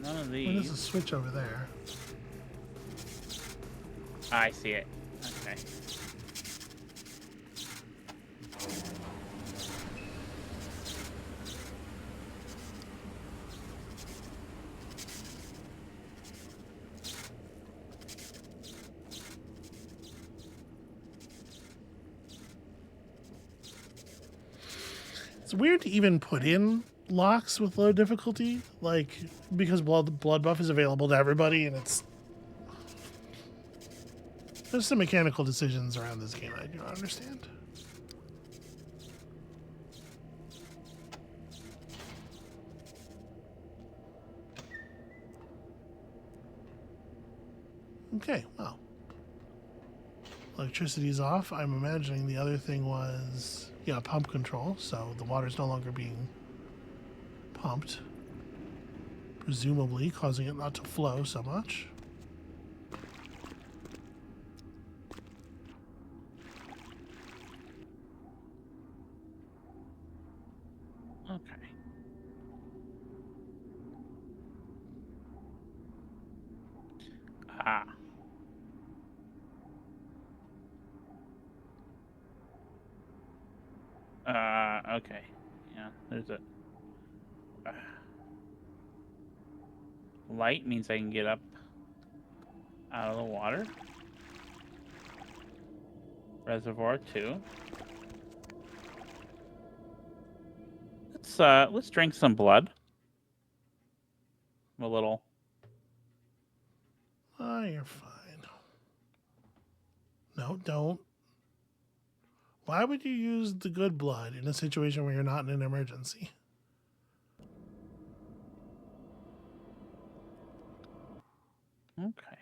None of There's these. a switch over there. I see it. Okay. It's weird to even put in locks with low difficulty, like because blood buff is available to everybody, and there's some mechanical decisions around this game I do not understand. Okay, well, electricity's off. I'm imagining the other thing was, yeah, pump control, so the water's no longer being pumped, presumably causing it not to flow so much. Okay. Ah. Okay. Yeah, there's a... light means I can get up out of the water. Reservoir 2. Let's drink some blood. A little. Oh, you're fine. No, don't. Why would you use the good blood in a situation where you're not in an emergency? Okay.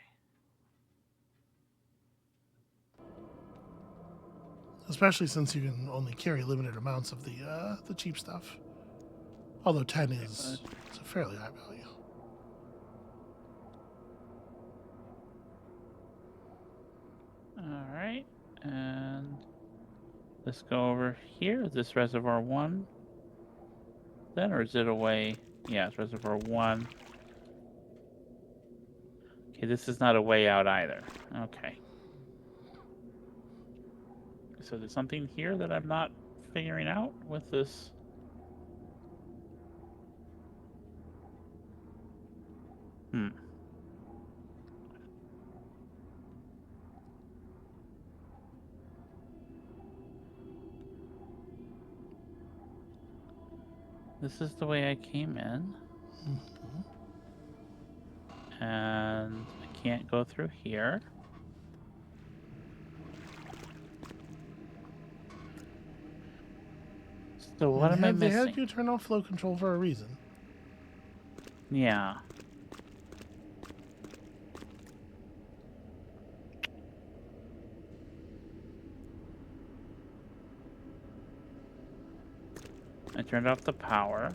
Especially since you can only carry limited amounts of the cheap stuff. Although 10 is a fairly high value. All right, and let's go over here. Is this reservoir 1? Then, or is it away? Yeah, it's reservoir 1. Okay, this is not a way out either. Okay. So there's something here that I'm not figuring out with this. This is the way I came in. And I can't go through here. So what am I missing? They had you turn off flow control for a reason. Yeah. I turned off the power.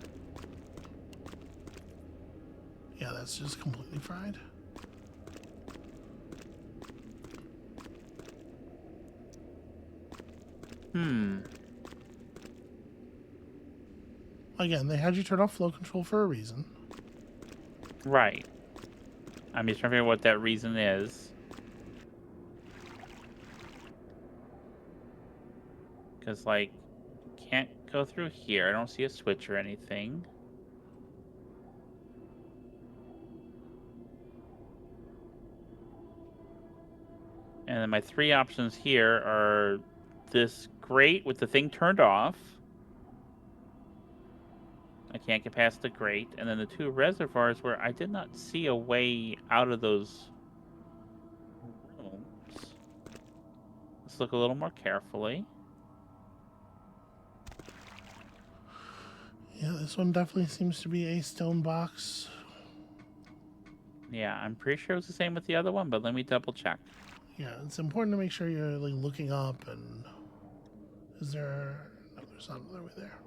Yeah, that's just completely fried. Again, they had you turn off flow control for a reason. Right. I'm just trying to figure out what that reason is. Because, like, can't go through here. I don't see a switch or anything. And then my 3 options here are this grate with the thing turned off. I can't get past the grate. And then the 2 reservoirs where I did not see a way out of those rooms. Let's look a little more carefully. Yeah, this one definitely seems to be a stone box. Yeah, I'm pretty sure it was the same with the other one, but let me double check. Yeah, it's important to make sure you're like looking up and is there... No, there's not another way there.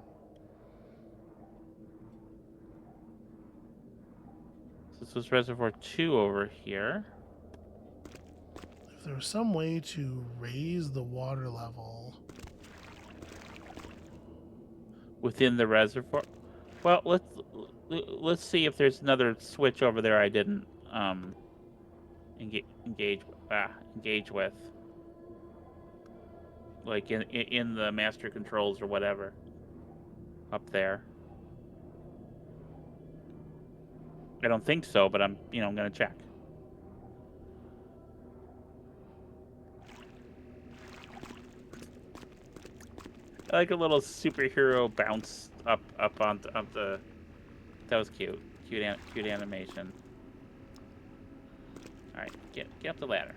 So this was reservoir 2 over here. If there was some way to raise the water level Within the reservoir. Well, let's see if there's another switch over there I didn't engage with, like in the master controls or whatever up there. I don't think so, but I'm gonna check. I like a little superhero bounce up on the. That was cute. Cute animation. All right, get up the ladder.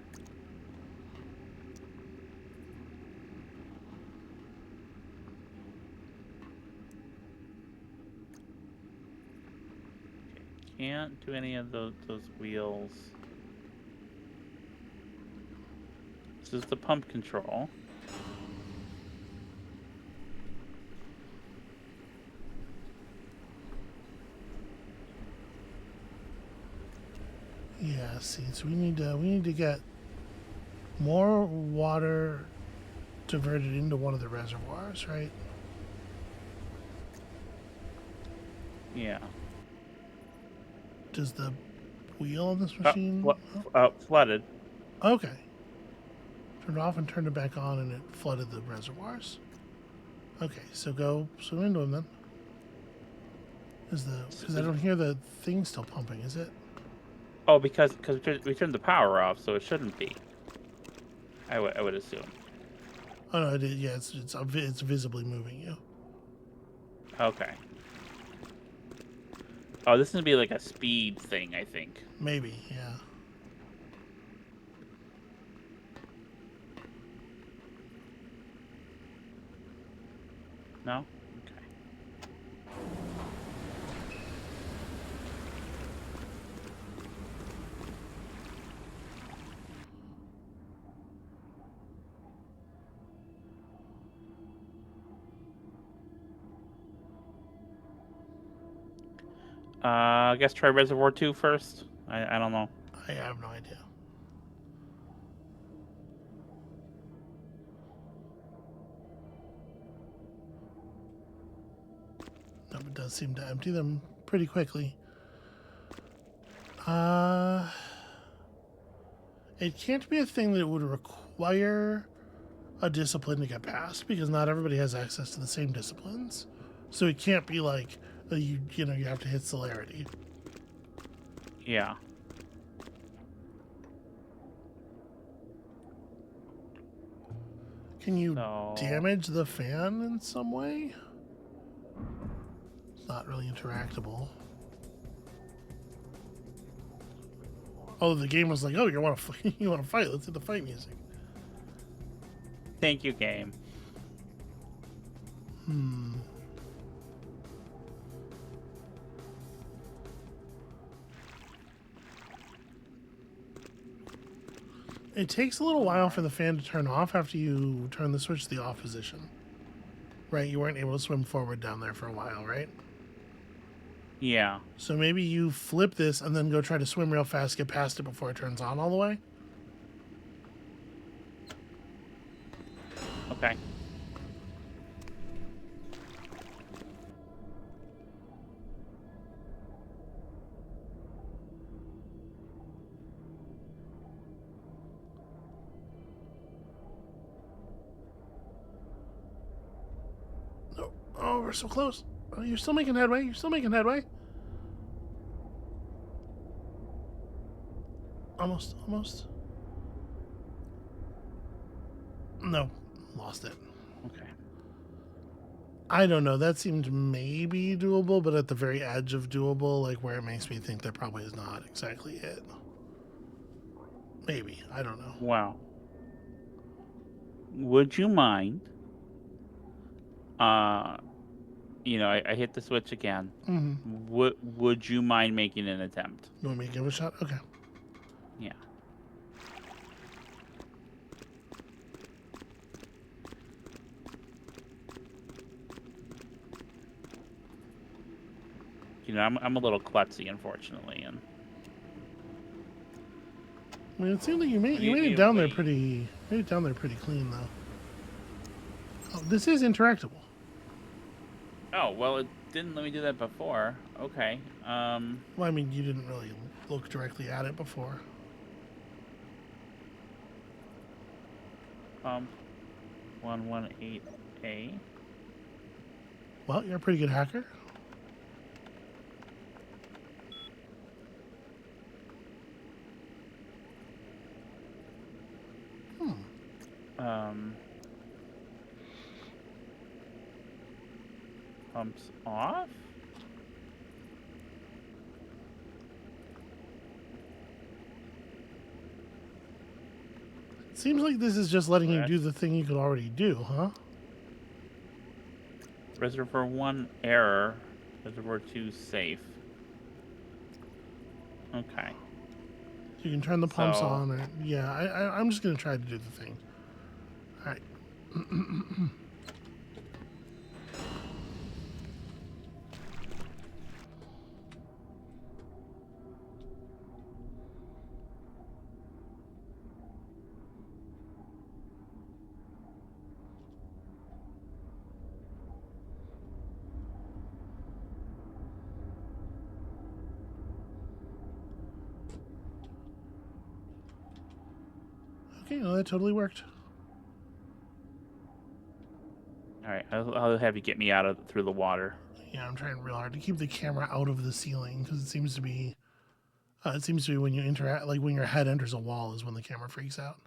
Okay, can't do any of those wheels. This is the pump control. Yeah, see, so we need to get more water diverted into one of the reservoirs, right? Yeah. Does the wheel on this machine... Flooded. Okay. Turned it off and turned it back on and it flooded the reservoirs. Okay, so go swim into him then. Because I don't hear the thing still pumping, is it? Oh, because we turned the power off, so it shouldn't be. I would assume. Oh no, it is. Yeah, it's visibly moving you. Okay. Oh, this is gonna be like a speed thing, I think. Maybe, yeah. No? Okay. I guess try Reservoir 2 first. I don't know. I have no idea. No, it does seem to empty them pretty quickly. It can't be a thing that would require a discipline to get past because not everybody has access to the same disciplines. So it can't be like you have to hit celerity. Yeah. Can you damage the fan in some way? It's not really interactable. Oh, the game was like, "Oh, you want to fight? Let's hit the fight music." Thank you, game. It takes a little while for the fan to turn off after you turn the switch to the off position. Right? You weren't able to swim forward down there for a while, right? Yeah. So maybe you flip this and then go try to swim real fast, get past it before it turns on all the way. Okay. No. Oh, we're so close. Oh, you're still making headway. You're still making headway. Almost. No. Lost it. Okay. I don't know. That seemed maybe doable, but at the very edge of doable, like where it makes me think that probably is not exactly it. Maybe. I don't know. Wow. Would you mind? I hit the switch again. Mm-hmm. Would you mind making an attempt? You want me to give it a shot? Okay. Yeah. I'm a little klutzy, unfortunately, and I mean, it seemed like you made it down there pretty clean though. Oh, this is interactable. Oh, well, it didn't let me do that before. Okay. Well, I mean, you didn't really look directly at it before. Pump 118A. Well, you're a pretty good hacker. Pumps off? Seems like this is just letting you do the thing you could already do, huh? Reservoir 1 error. Reservoir 2 safe. Okay. You can turn the pumps on. Or, yeah, I'm just going to try to do the thing. All right. Okay, no, that totally worked. All right, I'll have you get me through the water. Yeah, I'm trying real hard to keep the camera out of the ceiling because it seems to be when you interact, like when your head enters a wall, is when the camera freaks out.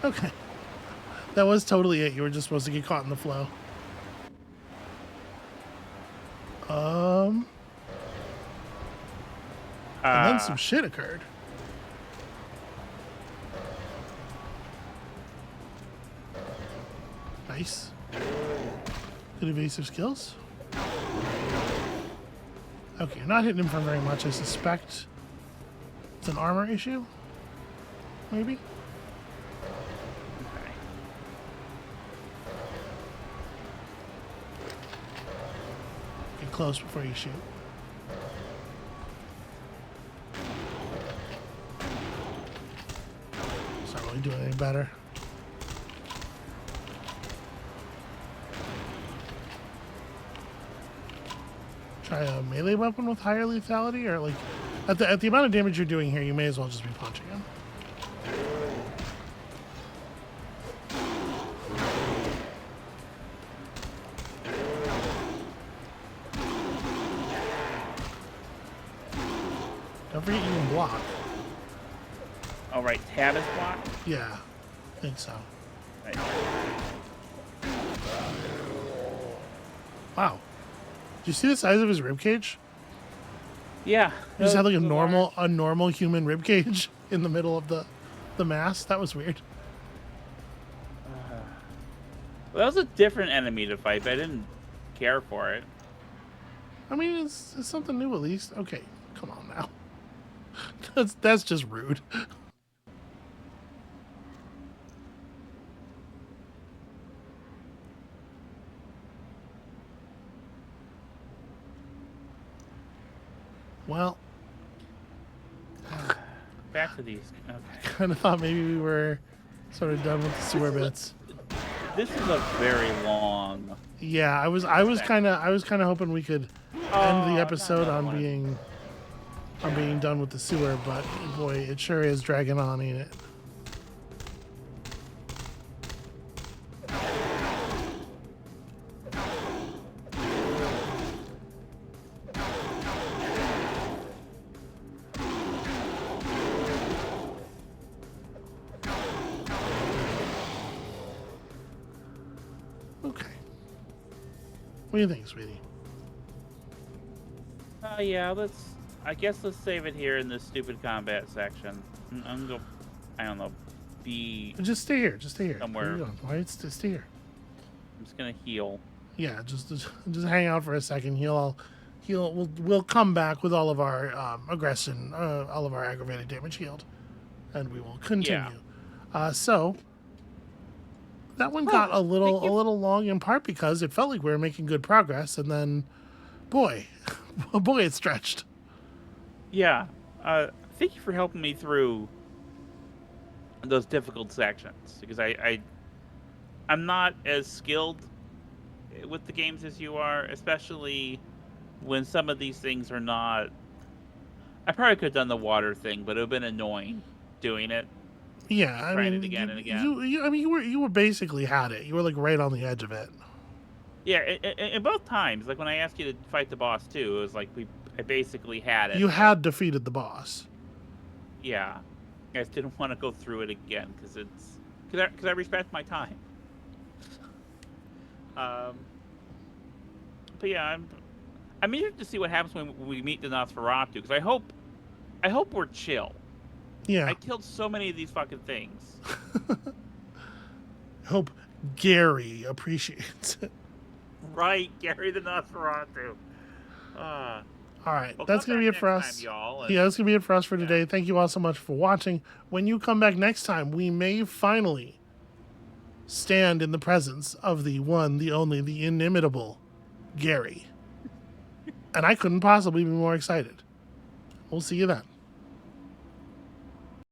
Okay. That was totally it. You were just supposed to get caught in the flow. And then some shit occurred. Nice. Good evasive skills. Okay, you're not hitting him for very much. I suspect it's an armor issue. Maybe? Okay. Get close before you shoot. It's not really doing any better. Try a melee weapon with higher lethality, or like at the amount of damage you're doing here, you may as well just be punching him. Don't forget you can block. All right, tab is block. Yeah, I think so. Right. Wow. Do you see the size of his ribcage? Yeah. He just had like a normal human ribcage in the middle of the mass. That was weird. Well, that was a different enemy to fight, but I didn't care for it. I mean, it's something new at least. Okay, come on now. That's just rude. Well, back to these. Okay. Kind of thought maybe we were sort of done with the sewer bits. This is a very long. Yeah, I was kind of hoping we could end the episode on being done with the sewer, but boy, it sure is dragging on, ain't it? Okay. What do you think, sweetie? Yeah, I guess let's save it here in this stupid combat section. I'm gonna go, I don't know, Just stay here. Just stay here. Somewhere. Why stay here? I'm just gonna heal. Yeah, just hang out for a second. We'll come back with all of our aggression, all of our aggravated damage healed, and we will continue. Yeah. So that one got a little long in part because it felt like we were making good progress, and then, boy, it stretched. Yeah. Thank you for helping me through those difficult sections, because I'm not as skilled with the games as you are, especially when some of these things are not. I probably could have done the water thing, but it would have been annoying doing it. Yeah, I mean, it again and again. You were basically had it. You were like right on the edge of it. Yeah, and both times, like when I asked you to fight the boss too, it was like I basically had it. You had defeated the boss. Yeah, I just didn't want to go through it again because I respect my time. But yeah, I'm eager to see what happens when we meet the Nosferatu, because I hope we're chill. Yeah. I killed so many of these fucking things. I hope Gary appreciates it. Right, Gary the Nosferatu. All right, Well, that's going to be it for us. Time, y'all, yeah, that's going to be it for us for today. Thank you all so much for watching. When you come back next time, we may finally stand in the presence of the one, the only, the inimitable Gary. And I couldn't possibly be more excited. We'll see you then.